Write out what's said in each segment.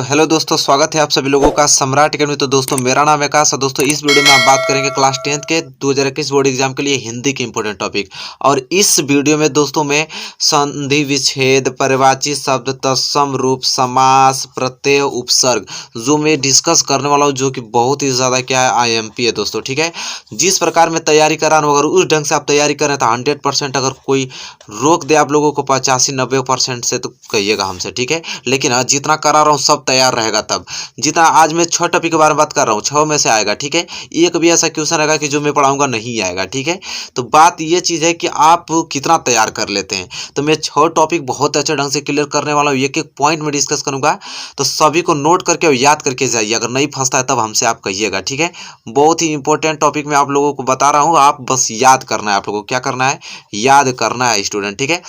Hello दोस्तों, स्वागत है आप सभी लोगों का सम्राट अकेडमी। तो दोस्तों, मेरा नाम है आकाश। दोस्तों, इस वीडियो में आप बात करेंगे क्लास 10th के 2021 बोर्ड एग्जाम के लिए हिंदी के इंपॉर्टेंट टॉपिक। और इस वीडियो में दोस्तों मैं संधि विच्छेद, पर्यायवाची शब्द, तत्सम रूप, समास, प्रत्यय, उपसर्ग जो मैं डिस्कस करने वाला हूँ, जो कि बहुत ही ज़्यादा क्या है IMP है दोस्तों। ठीक है, जिस प्रकार मैं तैयारी कर रहा हूँ, अगर उस ढंग से आप तैयारी करें तो 100%, अगर कोई रोक दे आप लोगों को 85-90% से, तो कहिएगा हमसे। ठीक है, लेकिन हाँ, जितना करा रहा हूँ सब तैयार रहेगा। तब जितना आज मैं 6 टॉपिक के बारे में बात कर रहा हूँ, 6 में से आएगा। ठीक है, एक भी ऐसा क्वेश्चन रहेगा कि जो मैं पढ़ाऊंगा नहीं आएगा। ठीक है, तो बात ये चीज़ है कि आप कितना तैयार कर लेते हैं। तो मैं 6 टॉपिक बहुत अच्छे ढंग से क्लियर करने वाला हूँ, एक एक पॉइंट में डिस्कस करूंगा। तो सभी को नोट करके और याद करके जाइए। अगर नहीं फंसता है तब हमसे आप कहिएगा। ठीक है, बहुत ही इंपॉर्टेंट टॉपिक मैं आप लोगों को बता रहा हूँ, आप बस याद करना है। आप लोगों को क्या करना है, याद करना है स्टूडेंट। ठीक है,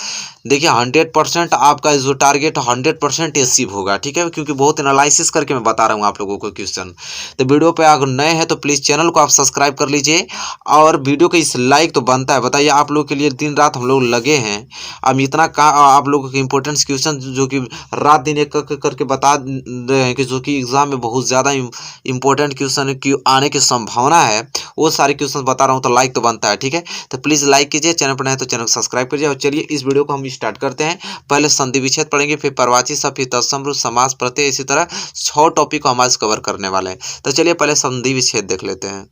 देखिए 100% आपका जो टारगेट 100% अचीव होगा। ठीक है, क्योंकि बहुत एनालिसिस करके मैं बता रहा हूँ आप लोगों को क्वेश्चन। तो वीडियो पे अगर नए हैं तो प्लीज़ चैनल को आप सब्सक्राइब कर लीजिए, और वीडियो के इस लाइक तो बनता है। बताइए, आप लोगों के लिए दिन रात हम लोग लगे हैं। अब इतना का आप लोगों के इंपॉर्टेंस क्वेश्चन जो कि रात दिन एक करके बता रहे हैं, कि जो कि एग्जाम में बहुत ज़्यादा इंपॉर्टेंट क्वेश्चन की आने की संभावना है, वो सारे क्वेश्चन बता रहा हूँ, तो लाइक तो बनता है। ठीक है, तो प्लीज़ लाइक कीजिए, चैनल पर नए तो चैनल को सब्सक्राइब कीजिए। और चलिए इस वीडियो को हम स्टार्ट करते हैं। पहले संधि विच्छेद पढ़ेंगे, फिर पर्यायवाची शब्द, फिर तत्सम रूप, समास, प्रत्यय, इसी तरह 6 टॉपिक को हम आज कवर करने वाले हैं। तो चलिए पहले संधि विच्छेद देख लेते हैं।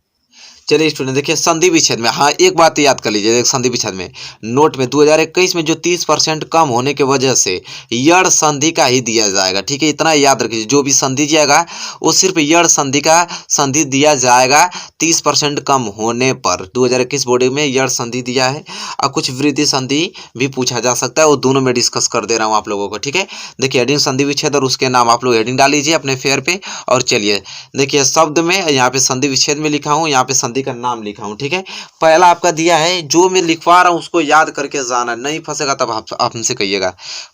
चलिए स्टूडेंट, देखिए संधि विच्छेद में, हाँ एक बात याद कर लीजिए। देख, संधि विच्छेद में नोट में 2021 में जो 30% कम होने की वजह से यड़ संधि का ही दिया जाएगा। ठीक है, इतना याद रखिए, जो भी संधि जाएगा वो सिर्फ यड़ संधि का संधि दिया जाएगा 30% कम होने पर। 2021 बोर्ड में यड़ संधि दिया है, और कुछ वृद्धि संधि भी पूछा जा सकता है, वो दोनों में डिस्कस कर दे रहा हूँ आप लोगों को। ठीक है, देखिए हेडिंग संधि विच्छेद और उसके नाम आप लोग हेडिंग डाल लीजिए अपने फेयर पे। और चलिए देखिए, शब्द में यहाँ पे संधि विच्छेद में लिखा हूँ, यहाँ पे संधि का नाम लिखा हूँ। ठीक है, पहला आपका दिया है, जो मैं लिखवा रहा हूँ उसको याद करके जाना, नहीं फंसेगा तब आप हमसे कहिएगा।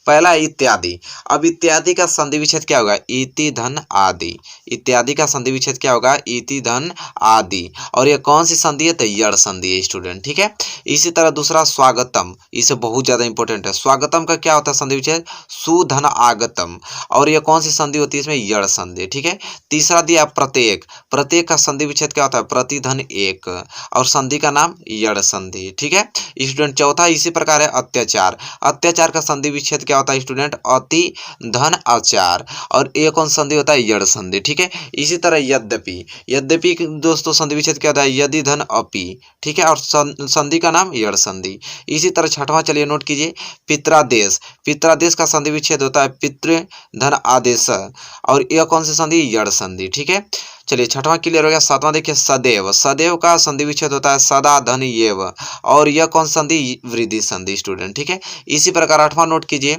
पहला इत्यादि। अब इत्यादि का संधि विच्छेद क्या होगा, इति धन आदि। इत्यादि का संधि विच्छेद क्या होगा, इति धन आदि। और ये कौन सी संधि है, तो यड़ संधि है स्टूडेंट। ठीक है, इसी तरह दूसरा स्वागतम, इसे बहुत ज्यादा इंपॉर्टेंट है। स्वागतम का क्या होता है संधि विच्छेद, सुधन आगतम। और ये कौन सी संधि होती है, इसमें यड़ संधि। ठीक है, तीसरा दिया प्रत्येक। प्रत्येक का संधि विच्छेद क्या होता है, प्रतिधन एक, और संधि का नाम यड़ संधि। ठीक है स्टूडेंट, चौथा इसी प्रकार है अत्याचार। अत्याचार का संधि विच्छेद क्या होता है स्टूडेंट, अति धन आचार, और एक कौन संधि होता है, यड़ संधि। ठीक है, इसी तरह यद्यपि। यद्यपि दोस्तों संधि विच्छेद क्या होता है, यदि धन अपि। ठीक है, और संधि का नाम यड़ संधि। इसी तरह छठवां, चलिए नोट कीजिए, पित्रादेश। पित्रादेश का संधि विच्छेद होता है पितृ धन आदेश, और यह कौन सी संधि, यड़ संधि। ठीक है, चलिए छठवां क्लियर हो गया। सातवां देखिए, सदैव। सदैव का संधि विच्छेद होता है सदा धन येव, और यह कौन संधि, वृद्धि संधि स्टूडेंट। ठीक है, इसी प्रकार आठवां नोट कीजिए,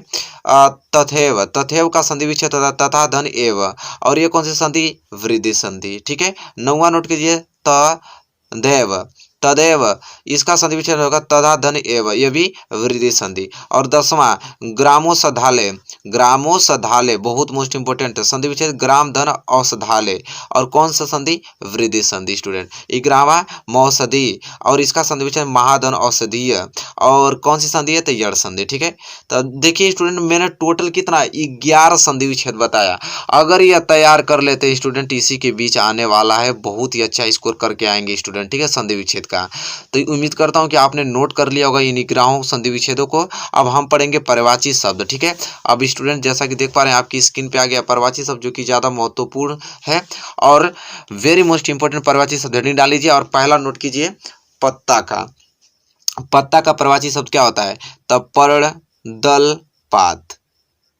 तथैव। तथैव का संधि विच्छेद होता है तथा धन एव, और यह कौन सी संधि, वृद्धि संधि। ठीक है, नौवां नोट कीजिए, तदैव। तदैव, इसका संधि विच्छेद होगा तथा धन एव, ये भी वृद्धि संधि। और 10वां, ग्रामोसधालय। ग्रामोसधालय बहुत मोस्ट इंपोर्टेंट है, संधि विच्छेद ग्राम धन औषधालय, और कौन सा संधि, वृद्धि संधि स्टूडेंट। ग्रामा मौषधि, और इसका संधि विच्छेद महाधन औषधीय, और कौन सी संधि है, तो यड़ संधि। ठीक है, तो देखिए स्टूडेंट, मैंने टोटल कितना 11 संधि विच्छेद बताया। अगर यह तैयार कर लेते स्टूडेंट, इसी के बीच आने वाला है, बहुत ही अच्छा स्कोर करके आएंगे स्टूडेंट। ठीक है, संधि विच्छेद का। तो उम्मीद करता हूं कि आपने नोट कर लिया होगा इन 11 संधि विच्छेदों को। अब हम पढ़ेंगे पर्यायवाची शब्द। ठीक है, अब स्टूडेंट जैसा कि देख पा रहे हैं आपकी स्क्रीन पे आ गया पर्यायवाची शब्द, जो कि ज्यादा महत्वपूर्ण है और वेरी मोस्ट इंपोर्टेंट पर्यायवाची शब्द हेडिंग डाल लीजिए। और पहला नोट कीजिए, पत्ता का। पत्ता का पर्यायवाची शब्द क्या होता है, तब पर्ण दल पात।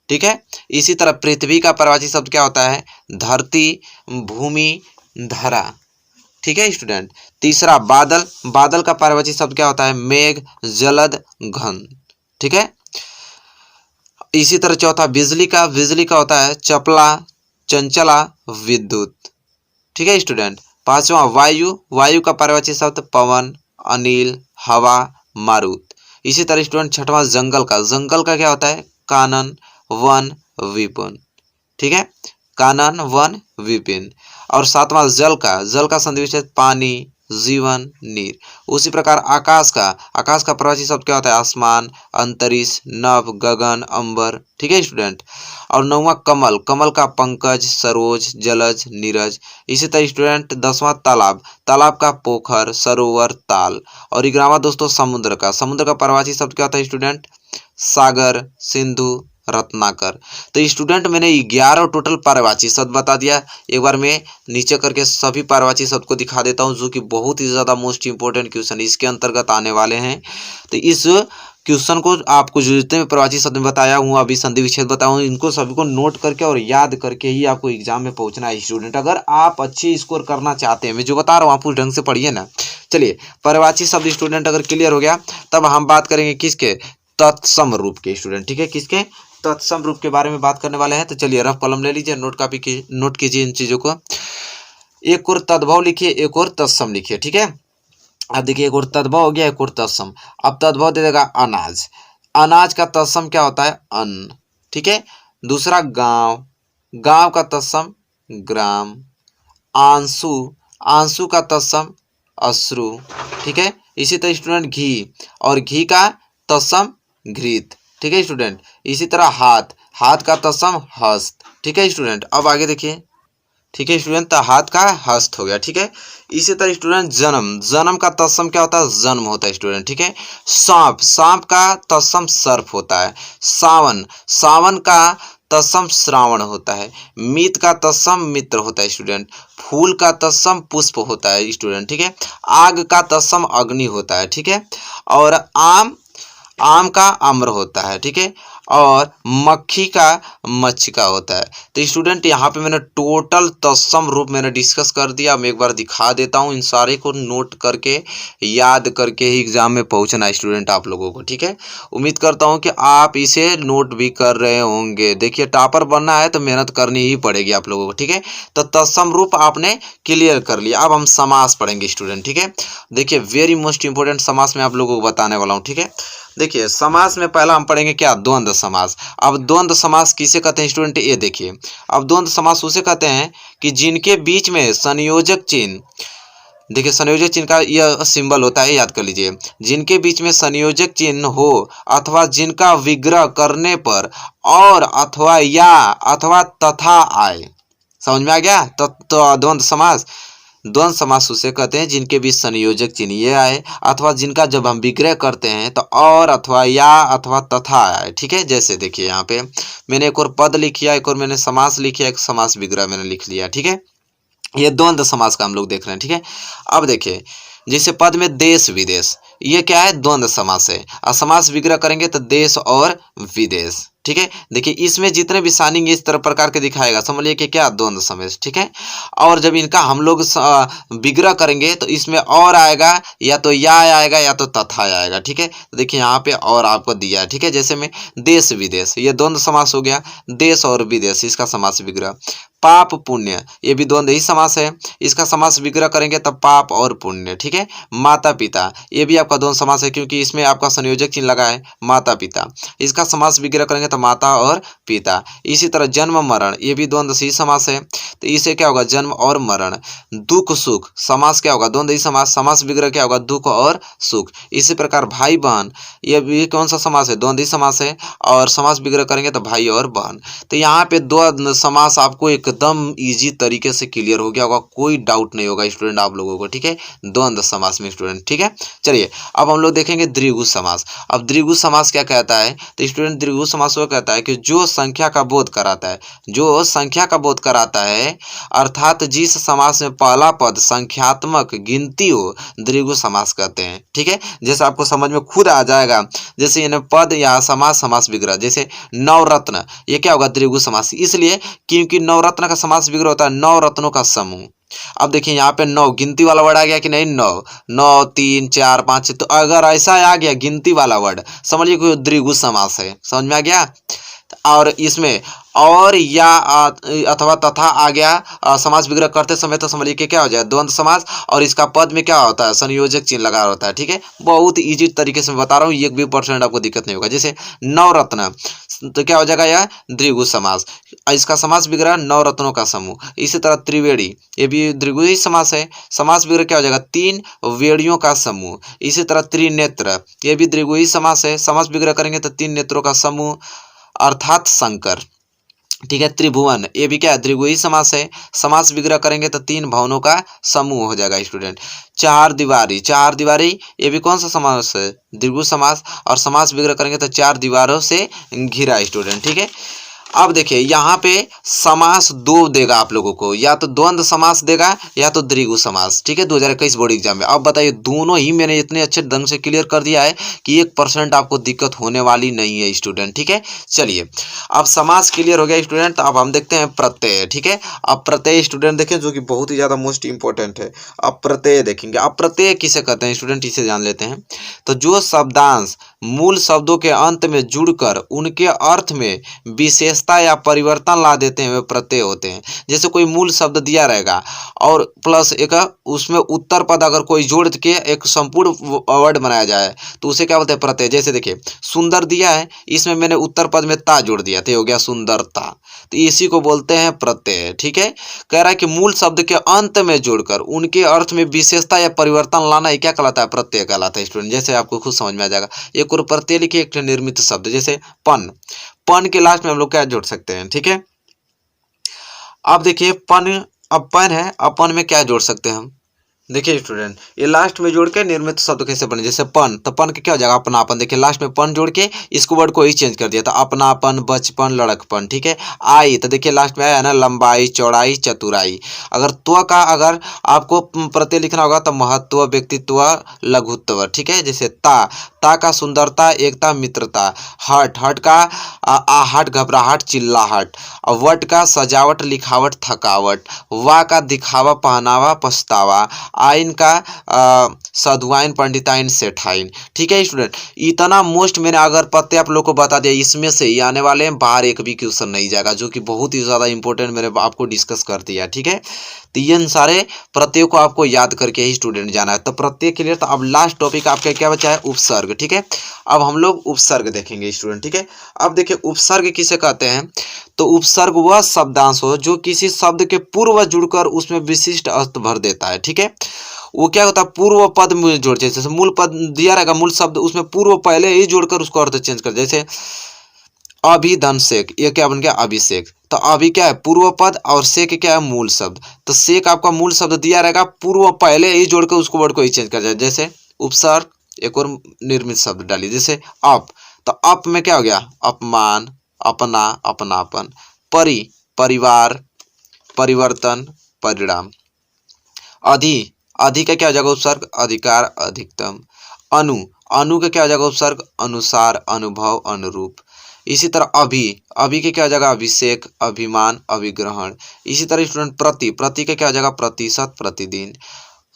ठीक है, इसी तरह पृथ्वी का पर्यायवाची शब्द क्या होता है, धरती भूमि धरा। ठीक है स्टूडेंट, तीसरा बादल। बादल का पर्यायवाची शब्द क्या होता है, मेघ जलद घन। ठीक है, इसी तरह चौथा बिजली का। बिजली का होता है चपला चंचला विद्युत। ठीक है स्टूडेंट, पांचवा वायु। वायु का पर्यायवाची शब्द पवन अनिल हवा मारुत। इसी तरह स्टूडेंट छठवां जंगल का। जंगल का क्या होता है, कानन वन विपिन। ठीक है, कानन वन विपिन। और सातवां जल का। जल का संधि विच्छेद पानी जीवन, नीर। उसी प्रकार आकाश का प्रवाची शब्द क्या होता है? आसमान, अंतरिक्ष, नभ, गगन, अंबर। ठीक है स्टूडेंट। और 9वां कमल, कमल का पंकज, सरोज, जलज, नीरज। इसी तरह स्टूडेंट 10वां तालाब, तालाब का पोखर, सरोवर, ताल। और 11वां दोस्तों समुद्र का प्रवाची शब्द क्या होता है स्टूडेंट? सागर, सिंधु, रत्नाकर। तो स्टूडेंट मैंने 11 टोटल पारिभाषिक शब्द बता दिया। एक बार मैं नीचे करके सभी पारिभाषिक शब्द को दिखा देता हूं, जो कि बहुत ही ज्यादा मोस्ट इंपोर्टेंट क्वेश्चन इसके अंतर्गत आने वाले हैं। तो इस क्वेश्चन को आपको जो जितने भी प्रवाची शब्द में बताया हूँ, अभी संधि विच्छेद बताया हूँ, इनको सभी को नोट करके और याद करके ही आपको एग्जाम में पहुंचना है स्टूडेंट। अगर आप अच्छी स्कोर करना चाहते हैं, मैं जो बता रहा हूँ आप उस ढंग से पढ़िए ना। चलिए, प्रवाची शब्द स्टूडेंट अगर क्लियर हो गया, तब हम बात करेंगे किसके? तत्सम रूप के स्टूडेंट। ठीक है, किसके? तत्सम रूप के बारे में बात करने वाले हैं। तो चलिए रफ कलम ले लीजिए, नोट कीजिए इन चीजों को। एक और तद्भव लिखिए, एक और तत्सम लिखिए। ठीक है, अब देखिए एक और तद्भव हो गया, एक और तत्सम। अब तद्भव दे देगा अनाज, अनाज का तत्सम क्या होता है? अन्न। ठीक है, दूसरा गांव, गांव का तत्सम ग्राम। आंसू, आंसू का तत्सम अश्रु। ठीक है, इसी तरह स्टूडेंट घी, और घी का तत्सम घृत। ठीक है स्टूडेंट, इसी तरह हाथ, हाथ का तत्सम हस्त। ठीक है स्टूडेंट, अब आगे देखिए। ठीक है स्टूडेंट, तो हाथ का हस्त हो गया। ठीक है, इसी तरह स्टूडेंट जन्म, जन्म का तत्सम क्या होता है? जन्म होता है स्टूडेंट। ठीक है, सांप, सांप का तत्सम सर्प होता है। सावन, सावन का तत्सम श्रावण होता है। मित का तत्सम मित्र होता है स्टूडेंट। फूल का तत्सम पुष्प होता है स्टूडेंट। ठीक है, आग का तत्सम अग्नि होता है। ठीक है, और आम, आम का आम्र होता है। ठीक है, और मक्खी का मच्छिका होता है। तो स्टूडेंट यहाँ पे मैंने टोटल तत्सम रूप मैंने डिस्कस कर दिया। मैं एक बार दिखा देता हूँ, इन सारे को नोट करके याद करके ही एग्जाम में पहुंचना है स्टूडेंट आप लोगों को। ठीक है, उम्मीद करता हूँ कि आप इसे नोट भी कर रहे होंगे। देखिए, टॉपर बनना है तो मेहनत करनी ही पड़ेगी आप लोगों को। ठीक है, तो तत्सम रूप आपने क्लियर कर लिया। अब हम समास पढ़ेंगे स्टूडेंट। ठीक है, देखिए वेरी मोस्ट इंपोर्टेंट समास में आप लोगों को बताने वाला हूँ। ठीक है, देखिए समास में पहला हम पढ़ेंगे क्या? द्वंद्व समास। अब द्वंद्व समास किसे कहते हैं स्टूडेंट? ये देखिए, अब द्वंद्व समास उसे कहते हैं कि जिनके बीच में संयोजक चिन्ह, देखिए संयोजक चिन्ह का यह सिंबल होता है, याद कर लीजिए। जिनके बीच में संयोजक चिन्ह हो, अथवा जिनका विग्रह करने पर और अथवा या अथवा तथा आए। समझ में आ गया? तो द्वंद्व समास, द्वंद्व समास उसे कहते हैं जिनके बीच संयोजक चिन्ह ये आए, अथवा जिनका जब हम विग्रह करते हैं तो और अथवा या अथवा तथा आए। ठीक है, जैसे देखिए यहाँ पे मैंने एक और पद लिख लिया, एक और मैंने समास लिखिया, एक समास विग्रह मैंने लिख लिया। ठीक है, ये द्वंद्व समास का हम लोग देख रहे हैं। ठीक है, अब देखिए जैसे पद में देश विदेश, ये क्या है? द्वंद्व समास है। और समास विग्रह करेंगे तो देश और विदेश। ठीक है, देखिए इसमें जितने भी साइनिंग इस तरह प्रकार के दिखाएगा, समझ लिए कि क्या? द्वंद्व समास। ठीक है, और जब इनका हम लोग विग्रह करेंगे तो इसमें और आएगा, या तो या आएगा या तो तथा आएगा। ठीक है, तो देखिए यहाँ पे और आपको दिया है। ठीक है, जैसे में देश विदेश, ये द्वंद्व समास हो गया। देश और विदेश, इसका समास विग्रह। पाप पुण्य, ये भी द्वंद्व ही समास है, इसका समास विग्रह करेंगे तब पाप और पुण्य। ठीक है, माता पिता, ये भी आपका द्वंद्व समास है, क्योंकि इसमें आपका संयोजक चिन्ह लगा है माता पिता, इसका समास विग्रह करेंगे तो माता और पिता। इसी तरह जन्म मरण, ये भी द्वंद्व ही समास है, तो इसे क्या होगा? जन्म और मरण। दुख सुख, समास क्या होगा? द्वंद्व ही समास, समास विग्रह क्या होगा? दुख और सुख। इसी प्रकार भाई बहन, ये भी कौन सा समास है? द्वंद्व ही समास है, और समास विग्रह करेंगे तो भाई और बहन। तो यहाँ पे द्वंद्व समास आपको एकदम इजी तरीके से क्लियर हो गया होगा, कोई डाउट नहीं होगा स्टूडेंट आप लोगों को। ठीक है, द्वंद्व समास में स्टूडेंट। ठीक है, चलिए अब हम लोग देखेंगे द्विगु समास। अब द्विगु समास क्या कहता है? तो स्टूडेंट द्विगु समास वो कहता है कि जो संख्या का बोध कराता है, जो संख्या का बोध कराता है, अर्थात जिस समास में पहला पद संख्यात्मक गिनती हो, द्विगु समास कहते हैं। ठीक है, जैसे आपको समझ में खुद आ जाएगा, जैसे इन्हें पद या समास, समास विग्रह, जैसे नवरत्न, ये क्या होगा? द्विगु समास, इसलिए क्योंकि नवरत्न का समास विग्रह होता है नौ रत्नों का समूह। अब देखिए यहाँ पे नौ गिनती वाला वर्ड आ गया कि नहीं? नौ, नौ, 3, 4, 5, तो अगर ऐसा आ गया गिनती वाला वर्ड, समझिए कोई द्विगु समास है। समझ में आ गया? और इसमें और या अथवा तथा आ गया समास विग्रह करते समय तो समझिए कि क्या हो जाए द्वंद्व समास, और इसका पद में क्या होता है संयोजक चिन्ह लगा होता है। ठीक है, बहुत इजी तरीके से मैं बता रहा हूँ, 1% आपको दिक्कत नहीं होगा। जैसे नवरत्न तो क्या हो जाएगा यह द्विगु समास, इसका समास विग्रह नवरत्नों का समूह। इसी तरह त्रिवेणी ये भी द्विगु ही समास है, समास विग्रह क्या हो जाएगा तीन वेड़ियों का समूह। इसी तरह त्रिनेत्र ये भी द्विगु ही समास है, समास विग्रह करेंगे तो तीन नेत्रों का समूह अर्थात शंकर। ठीक है, त्रिभुवन ये भी क्या है द्विगुही समास है, समास विग्रह करेंगे तो तीन भवनों का समूह हो जाएगा स्टूडेंट। चार दीवारी, चार दीवारी ये भी कौन सा समास है द्विगु समास, और समास विग्रह करेंगे तो चार दीवारों से घिरा स्टूडेंट। ठीक है, अब देखिए यहाँ पे समास दो देगा आप लोगों को, या तो द्वंद्व समास देगा या तो द्विगु समास। ठीक है, 2021 बोर्ड एग्जाम में। अब बताइए दोनों ही मैंने इतने अच्छे ढंग से क्लियर कर दिया है कि 1% आपको दिक्कत होने वाली नहीं है स्टूडेंट। ठीक है, चलिए अब समास क्लियर हो गया स्टूडेंट, तो अब हम देखते हैं प्रत्यय। ठीक है, अब प्रत्यय स्टूडेंट देखें जो कि बहुत ही ज़्यादा मोस्ट इंपॉर्टेंट है। अब प्रत्यय देखेंगे, अब प्रत्यय किसे कहते हैं स्टूडेंट इसे जान लेते हैं। तो जो शब्दांश मूल शब्दों के अंत में जुड़कर उनके अर्थ में विशेषता या परिवर्तन ला देते हैं वे प्रत्यय होते हैं। जैसे कोई मूल शब्द दिया रहेगा और प्लस एक उसमें उत्तर पद अगर कोई जोड़ के एक संपूर्ण वर्ड बनाया जाए तो उसे क्या बोलते हैं प्रत्यय। जैसे देखिए सुंदर दिया है, इसमें मैंने उत्तर पद में ता जोड़ दिया तो ये हो गया सुंदरता, तो इसी को बोलते हैं प्रत्यय। ठीक है, कह रहा है कि मूल शब्द के अंत में जोड़कर उनके अर्थ में विशेषता या परिवर्तन लाना ये क्या कहलाता है प्रत्यय कहलाता है स्टूडेंट। जैसे आपको खुद समझ में आ जाएगा, एक और प्रत्यय लिखिए एक निर्मित शब्द, जैसे पन, पन के लास्ट में हम लोग क्या जोड़ सकते हैं। ठीक है, अब देखिए पन, अब पन है, अब पन में क्या जोड़ सकते हैं हम, देखिए स्टूडेंट ये लास्ट में जोड़ के निर्मित शब्द कैसे बने। जैसे पन, तो पन के क्या हो जाएगा अपनापन। देखिए लास्ट में पन जोड़ के इसको वर्ड को ही चेंज कर दिया, तो अपनापन, बचपन, लड़कपन। ठीक है, आई तो देखिए लास्ट में आया ना लंबाई, चौड़ाई, चतुराई। अगर त्व का अगर आपको प्रत्यय लिखना होगा तो महत्व, व्यक्तित्व, लघुत्व। ठीक है, जैसे ता का सुंदरता, एकता, मित्रता। हट, हट का आहट, घबराहट, चिल्लाहट। वट का सजावट, लिखावट, थकावट। वा का दिखावा, पहनावा, पछतावा। आइन का साधुआइन, पंडिताइन, सेठाइन। ठीक है स्टूडेंट, इतना मोस्ट मैंने अगर प्रत्यय आप लोग को बता दिया, इसमें से ही आने वाले हैं बाहर एक भी क्वेश्चन नहीं जाएगा, जो कि बहुत ही ज़्यादा इंपॉर्टेंट मैंने आपको डिस्कस कर दिया। ठीक है, तो इन सारे प्रत्ययों को आपको याद करके ही स्टूडेंट जाना है। तो प्रत्यय क्लियर, तो अब लास्ट टॉपिक आपका क्या बचा है उपसर्ग। ठीक है, अब हम लोग उपसर्ग देखेंगे स्टूडेंट। ठीक है, अब देखिए उपसर्ग किसे कहते हैं, तो उपसर्ग वह शब्दांश हो जो किसी शब्द के पूर्व जुड़कर उसमें विशिष्ट अर्थ भर देता है। ठीक है, वो क्या होता है पूर्व पद में जोड़, जैसे मूल पद दिया रहेगा मूल शब्द उसमें पूर्व पहले ही जोड़कर उसको अर्थ चेंज कर। जैसे अभिधनसेक, ये क्या बन गया अभिषेक, तो अभी क्या है पूर्व पद और सेक क्या है मूल शब्द, तो सेक आपका मूल शब्द दिया रहेगा पूर्व पहले ही जोड़कर उसको वर्ड को ही चेंज कर जाए। जैसे उपसर्ग एक और निर्मित शब्द डालिए, जैसे अप, तो अप में क्या हो गया अपमान, अपना, अपनापन। परि, परिवार, परिवर्तन, परिणाम। अधि, अधि का क्या हो जाएगा उपसर्ग अधिकार, अधिकतम। अनु, अनु का क्या हो जाएगा उपसर्ग अनुसार, अनुभव, अनुरूप। इसी तरह अभि, अभि के क्या हो जाएगा अभिषेक, अभिमान, अभिग्रहण। इसी तरह स्टूडेंट प्रति, प्रति के क्या हो जाएगा प्रतिशत, प्रतिदिन।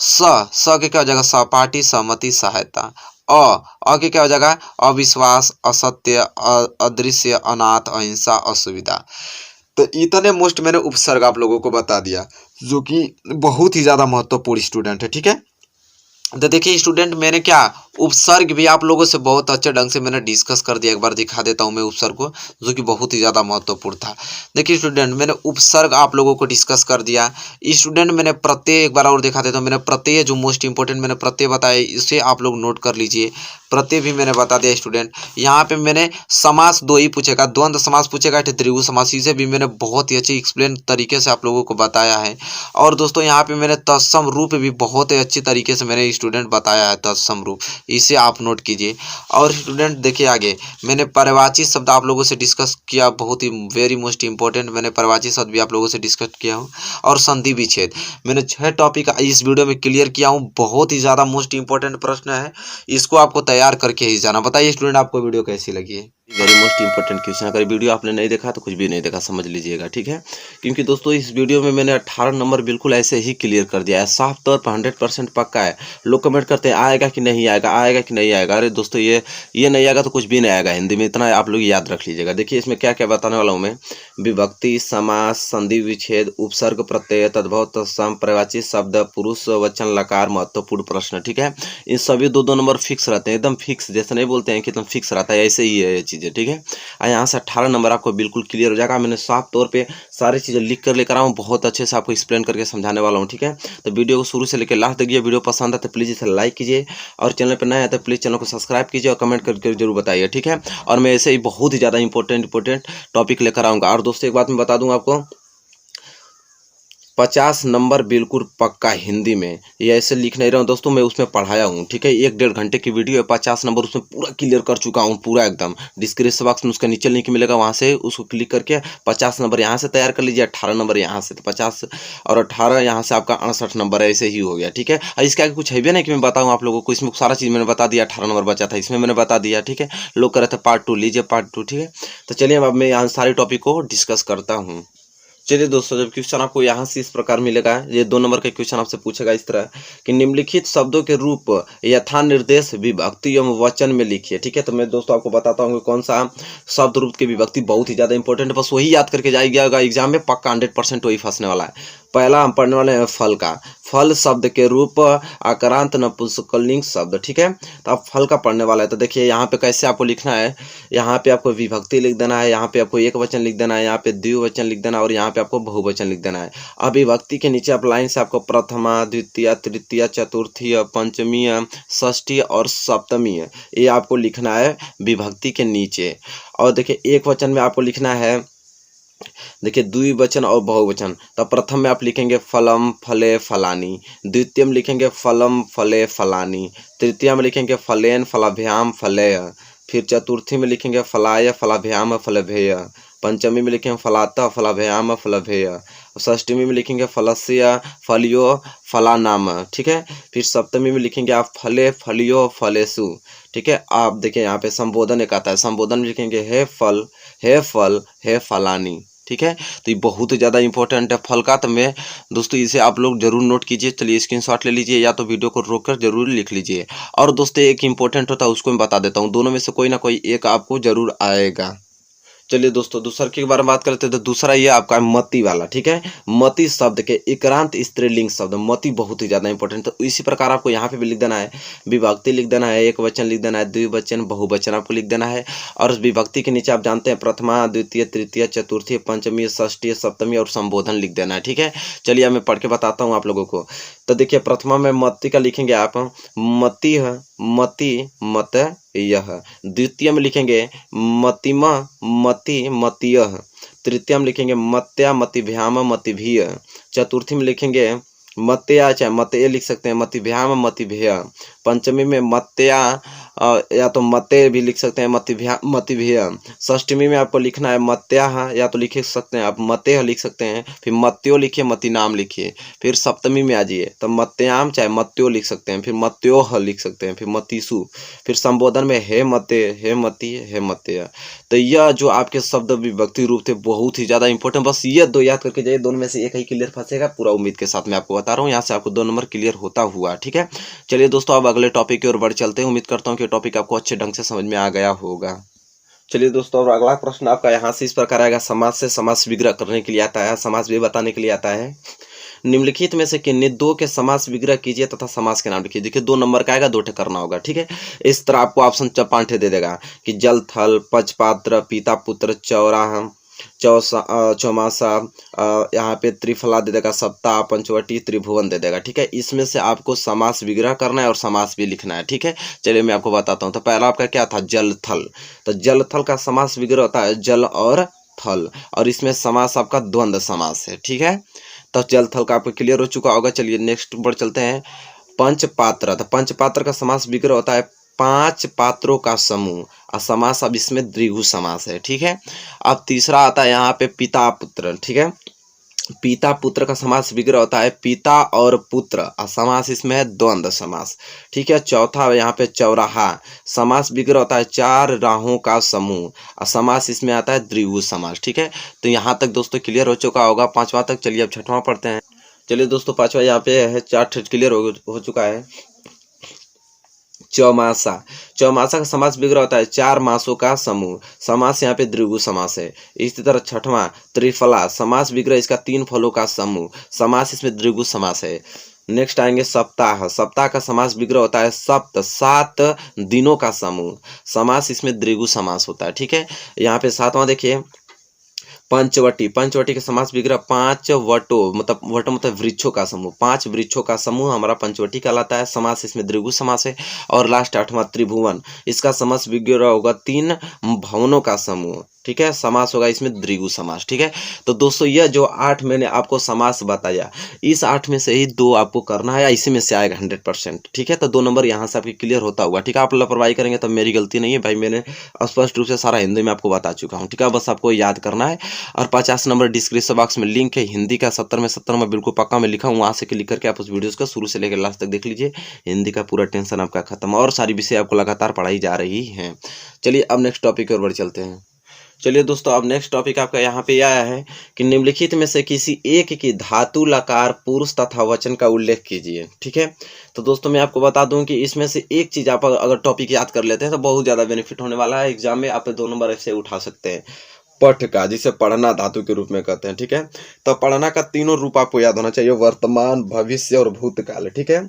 स के क्या हो जाएगा सहपाठी, सहमति, सहायता। अ के क्या हो जाएगा अविश्वास, असत्य, अदृश्य, अनाथ, अहिंसा, असुविधा। तो इतने मोस्ट मैंने उपसर्ग आप लोगों को बता दिया जो कि बहुत ही ज़्यादा महत्वपूर्ण स्टूडेंट है। ठीक है, तो देखिए स्टूडेंट मैंने क्या उपसर्ग भी आप लोगों से बहुत अच्छे ढंग से मैंने डिस्कस कर दिया। एक बार दिखा देता हूं मैं उपसर्ग को जो कि बहुत ही ज़्यादा महत्वपूर्ण था। देखिए स्टूडेंट मैंने उपसर्ग आप लोगों को डिस्कस कर दिया। स्टूडेंट मैंने प्रत्यय एक बार और दिखा देता हूँ। मैंने प्रत्यय जो मोस्ट इंपॉर्टेंट मैंने प्रत्यय बताया इसे आप लोग नोट कर लीजिए। प्रत्यय भी मैंने बता दिया स्टूडेंट। यहाँ पे मैंने समास दो ही पूछेगा, द्वंद्व समास पूछेगा, द्विगु समास, इसे भी मैंने बहुत ही अच्छी एक्सप्लेन तरीके से आप लोगों को बताया है। और दोस्तों यहाँ पे मैंने तत्सम रूप भी बहुत ही अच्छी तरीके से मैंने स्टूडेंट बताया है तत्सम रूप, इसे आप नोट कीजिए। और स्टूडेंट देखिए आगे मैंने पर्यायवाची शब्द आप लोगों से डिस्कस किया, बहुत ही वेरी मोस्ट इंपॉर्टेंट मैंने पर्यायवाची शब्द भी आप लोगों से डिस्कस किया हूँ। और संधि विच्छेद मैंने 6 टॉपिक इस वीडियो में क्लियर किया हूँ। बहुत ही ज़्यादा मोस्ट इंपॉर्टेंट प्रश्न है, इसको आपको तैयार करके ही जाना। बताइए स्टूडेंट आपको वीडियो कैसी लगी है। Very most important question. अगर वीडियो आपने नहीं देखा तो कुछ भी नहीं देखा समझ लीजिएगा, ठीक है। क्योंकि दोस्तों इस वीडियो में मैंने 18 नंबर बिल्कुल ऐसे ही क्लियर कर दिया है, साफ तौर पर 100% पक्का है। लोग कमेंट करते हैं आएगा कि नहीं आएगा, आएगा कि नहीं आएगा। अरे दोस्तों ये नहीं आएगा तो कुछ भी नहीं आएगा हिंदी में, इतना आप लोग याद रख लीजिएगा। देखिए इसमें क्या क्या बताने वाला हूँ मैं। विभक्ति, समास, संधि विच्छेद, उपसर्ग, प्रत्यय, तद्भव, तत्सम, पर्यायवाची शब्द, पुरुष वचन, लकार, महत्वपूर्ण प्रश्न। ठीक है, इन सभी दो दो नंबर फिक्स रहते हैं, एकदम फिक्स, जैसे नहीं बोलते हैं कि एकदम फिक्स रहता है, ऐसे ही है ये चीज़ें। ठीक है, यहाँ से 18 नंबर आपको बिल्कुल क्लियर हो जाएगा। मैंने साफ तौर पे सारी चीज़ें लिख कर लेकर आऊँ, बहुत अच्छे से आपको एक्सप्लेन करके समझाने वाला हूँ। ठीक है, तो वीडियो को शुरू से लेकर लास्ट देखिए। वीडियो पसंद है तो प्लीज़ इसे लाइक कीजिए, और चैनल पर नया है तो प्लीज़ चैनल को सब्सक्राइब कीजिए और कमेंट करके जरूर बताइए। ठीक है, और मैं ऐसे ही बहुत ही ज़्यादा इंपॉर्टेंट टॉपिक लेकर आऊँगा। और दोस्तों एक बात मैं बता दूँ आपको, 50 नंबर बिल्कुल पक्का हिंदी में, ये ऐसे लिख नहीं रहा हूँ दोस्तों, मैं उसमें पढ़ाया हूँ। ठीक है, 1-1.5 घंटे की वीडियो है, 50 नंबर उसमें पूरा क्लियर कर चुका हूँ, पूरा एकदम। डिस्क्रिप्शन बॉक्स में उसका नीचे लिंक मिलेगा, वहाँ से उसको क्लिक करके 50 नंबर यहाँ से तैयार कर लीजिए, 18 नंबर यहाँ से, तो 50 और 18 यहाँ से आपका 68 नंबर ऐसे ही हो गया। ठीक है, और इसका कुछ है भी नहीं कि मैं बताऊँ आप लोगों को, इसमें सारा चीज़ मैंने बता दिया। 18 नंबर बचा था, इसमें मैंने बता दिया। ठीक है, लोग कह रहे थे पार्ट 2 लीजिए, पार्ट 2। ठीक है, तो चलिए अब मैं यहाँ सारे टॉपिक को डिस्कस करता हूँ। चलिए दोस्तों, जब क्वेश्चन आपको यहाँ से इस प्रकार मिलेगा, ये 2 नंबर का क्वेश्चन आपसे पूछेगा इस तरह कि निम्नलिखित शब्दों के रूप यथा निर्देश विभक्ति एवं वचन में लिखिए। ठीक है, तो मैं दोस्तों आपको बताता हूँ कि कौन सा शब्द रूप की विभक्ति बहुत ही ज़्यादा इंपॉर्टेंट है, बस वही याद करके जाइएगा एग्जाम में, पक्का 100% वही फंसने वाला है। पहला हम पढ़ने वाले हैं फल का। फल शब्द के रूप आक्रांत नपुंसकलिंग शब्द। ठीक है, तो आप फल का पढ़ने वाला है, तो देखिए यहाँ पे कैसे आपको लिखना है। यहाँ पे आपको विभक्ति लिख देना है, यहाँ पे आपको एक वचन लिख देना है, यहाँ पे द्विवचन लिख देना है, और यहाँ पे आपको बहुवचन लिख देना है। अब विभक्ति के नीचे आप लाइन से आपको प्रथमा, द्वितीय, तृतीय, चतुर्थी, पंचमी, षष्ठी और सप्तमी, ये आपको लिखना है विभक्ति के नीचे। और देखिए एक वचन में आपको लिखना है, देखिए द्विवचन और बहुवचन, तो प्रथम में आप लिखेंगे फलम फले फलानी, द्वितीय में लिखेंगे फलम फले फलानी, तृतीय में लिखेंगे फलेन फलाभ्याम फलेय, फिर चतुर्थी में लिखेंगे फलाय फलाभ्याम फलभेय, पंचमी में लिखेंगे फलाता फलाभ्याम फलभेय, षष्टमी में लिखेंगे फलस्य फलियो फलानाम। ठीक है, फिर सप्तमी में लिखेंगे आप फले फलियो फलेसु। ठीक है, आप देखिए यहाँ पे संबोधन एक आता है, संबोधन में लिखेंगे हे फल हे फलानी। ठीक है, तो ये बहुत ज़्यादा इंपॉर्टेंट है फल का, तो मैं दोस्तों इसे आप लोग जरूर नोट कीजिए। चलिए स्क्रीनशॉट ले लीजिए, या तो वीडियो को रोककर जरूर लिख लीजिए। और दोस्तों एक इंपॉर्टेंट होता है, उसको मैं बता देता हूँ, दोनों में से कोई ना कोई एक आपको जरूर आएगा। चलिए दोस्तों दूसरा के बारे में बात करते हैं, तो दूसरा ये आपका मति वाला। ठीक है, मति शब्द के इक्रांत स्त्रीलिंग शब्द, मति बहुत ही ज़्यादा इंपॉर्टेंट। तो इसी प्रकार आपको यहाँ पे भी लिख देना है, विभक्ति लिख देना है, एक वचन लिख देना है, द्विवचन बहुवचन आपको लिख देना है। और विभक्ति के नीचे आप जानते हैं प्रथमा, द्वितीय, तृतीय, चतुर्थी, पंचमी, षष्ठी, सप्तमी और संबोधन लिख देना है। ठीक है, चलिए मैं पढ़ के बताता हूँ आप लोगों को। तो देखिए प्रथमा में मति का लिखेंगे आप मति है, मति मत यह। द्वितीय में लिखेंगे मतिमा मति मतियः। तृतीय में लिखेंगे मत्या मतिभ्याम मतिभिय। चतुर्थी में लिखेंगे मत्या, चाहे मते लिख सकते हैं, मतिभ्याम मतिभेय। पंचमी में मत्या या तो मते भी लिख सकते हैं, मतिभेय। षष्टमी में आपको लिखना है मत्या, या तो लिख सकते हैं आप मते लिख सकते हैं, फिर मत्यो लिखिए, मतिनाम लिखिए। फिर सप्तमी में आ जाइए तो मत्याम चाहे मत्यो लिख सकते हैं, फिर मत्योह लिख सकते हैं, फिर मतिसु। फिर संबोधन में हे मते, हे मति, हे मत्य। तो यह जो आपके शब्द विभक्ति रूप थे बहुत ही ज़्यादा इंपॉर्टेंट, बस ये 2 याद करके जाइए, दोनों में से एक ही क्लियर फंसेगा, पूरा उम्मीद के साथ मैं आपको बता रहा हूँ। यहाँ से आपको 2 नंबर क्लियर होता हुआ। ठीक है, चलिए दोस्तों अब अगले टॉपिक की ओर बढ़ चलते हैं। उम्मीद करता हूँ कि टॉपिक आपको अच्छे ढंग से समझ में आ गया होगा। चलिए दोस्तों, और अगला प्रश्न आपका यहाँ से इस प्रकार आएगा, समास से समास विग्रह करने के लिए आता है, समास भी बताने के लिए आता है। निम्नलिखित में से किन्हीं 2 के समास विग्रह कीजिए तथा समास के नाम लिखिए। देखिए 2 नंबर का आएगा, 2 ठे करना होगा। ठीक है, इस तरह आपको ऑप्शन 5 ठे दे देगा कि जल थल, पचपात्र, पिता पुत्र, चौराहा, चौमासा, यहाँ पे त्रिफला दे देगा, सप्ताह, पंचवटी, त्रिभुवन दे देगा। ठीक है, इसमें से आपको समास विग्रह करना है और समास भी लिखना है। ठीक है, चलिए मैं आपको बताता हूँ। तो पहला आपका क्या था, जल थल। तो जल थल का समास विग्रह होता है जल और थल, और इसमें समास आपका द्वंद्व समास है। ठीक है, तो जल थल का आपको क्लियर हो चुका होगा। चलिए नेक्स्ट बढ़ चलते हैं, पंचपात्र। तो पंचपात्र का समास विग्रह होता है 5 पात्रों का समूह, और समास अब इसमें द्विगु समास है। ठीक है, अब तीसरा आता है यहाँ पे पिता पुत्र। ठीक है, पिता पुत्र का समास विग्रह होता है पिता और पुत्र, और समास इसमें है द्वंद्व समास। ठीक है। चौथा यहाँ पे चौराहा, समास विग्रह होता है चार राहों का समूह, और समास इसमें आता है द्विगु समास। ठीक है। तो यहाँ तक दोस्तों क्लियर हो चुका होगा पांचवा तक। चलिए अब छठवां पढ़ते हैं। चलिए दोस्तों पांचवा यहाँ पे है, चार क्लियर हो चुका है। चौमासा, चौमासा का समास विग्रह होता है चार मासों का समूह, समास यहाँ पे द्विगु समास है। इसी तरह छठवां त्रिफला, समास विग्रह इसका तीन फलों का समूह, समास इसमें द्विगु समास है। नेक्स्ट आएंगे सप्ताह, सप्ताह का समास विग्रह होता है सप्त, सात दिनों का समूह, समास इसमें द्विगु समास होता है। ठीक है। यहाँ पे सातवां देखिए पंचवटी, पंचवटी का समास विग्रह पांच वटो, मतलब वटो मतलब वृक्षों का समूह, पांच वृक्षों का समूह हमारा पंचवटी कहलाता है, समास इसमें द्विगु समास है। और लास्ट आठवां त्रिभुवन, इसका समास विग्रह होगा तीन भवनों का समूह। ठीक है। समास होगा इसमें द्विगु समास। ठीक है। तो दोस्तों यह जो 8 मैंने आपको समास बताया, इस 8 में से ही 2 आपको करना है, या इसी में से आएगा 100%। ठीक है। तो 2 नंबर यहाँ से आपके क्लियर होता हुआ। ठीक है। आप लापरवाही करेंगे तब मेरी गलती नहीं है भाई, मैंने स्पष्ट रूप से सारा हिंदी में आपको बता चुका हूँ। ठीक है। बस आपको याद करना है। और 50 नंबर डिस्क्रिप्शन बॉक्स में लिंक है हिंदी का, 70 में 70 में बिल्कुल पक्का मैं लिखा हूँ, वहाँ से क्लिक करके आप उस वीडियोज़ को शुरू से लेकर लास्ट तक देख लीजिए। हिंदी का पूरा टेंशन आपका खत्म, और सारी विषय आपको लगातार पढ़ाई जा रही है। चलिए अब नेक्स्ट टॉपिक की ओर बढ़ चलते हैं। चलिए दोस्तों अब नेक्स्ट टॉपिक आपका यहाँ पे आया है कि निम्नलिखित में से किसी एक की धातु लकार पुरुष तथा वचन का उल्लेख कीजिए। ठीक है। तो दोस्तों मैं आपको बता दूं कि इसमें से एक चीज आप अगर टॉपिक याद कर लेते हैं तो बहुत ज्यादा बेनिफिट होने वाला है। एग्जाम में आप 2 नंबर ऐसे उठा सकते हैं। पठ का, जिसे पढ़ना धातु के रूप में कहते हैं। ठीक है। तो पढ़ना का तीनों रूप आपको याद होना चाहिए, वर्तमान, भविष्य और भूतकाल। ठीक है।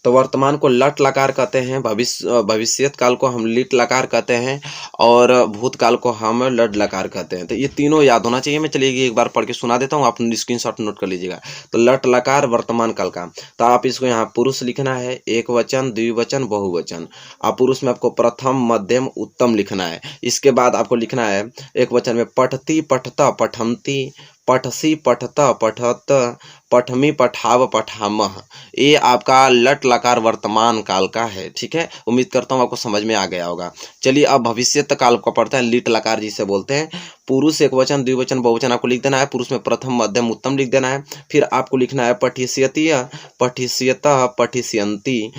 तो वर्तमान को लट लकार कहते हैं, भविष्यत काल को हम लिट लकार कहते हैं, और भूतकाल को हम लड लकार कहते हैं। तो ये तीनों याद होना चाहिए। मैं चलिए एक बार पढ़ के सुना देता हूँ, आप स्क्रीनशॉट नोट कर लीजिएगा। तो लट लकार वर्तमान काल का, तो आप इसको यहाँ पुरुष लिखना है, एक वचन, द्विवचन, बहुवचन। आप पुरुष में आपको प्रथम, मध्यम, उत्तम लिखना है। इसके बाद आपको लिखना है एक वचन में पठती, पठता, पठंती, पठसी, पठता, पठत, पठमी, पठाव, पठामह। ये आपका लट लकार वर्तमान काल का है। ठीक है। उम्मीद करता हूँ आपको समझ में आ गया होगा। चलिए अब भविष्यत काल को पढ़ते हैं, लिट लकार जिसे बोलते हैं। पुरुष एक वचन, द्विवचन, बहुवचन आपको लिख देना है। पुरुष में प्रथम, मध्यम, उत्तम लिख देना है। फिर आपको लिखना है पठिष्यति, पठिष्यतः, पठिष्यन्ति।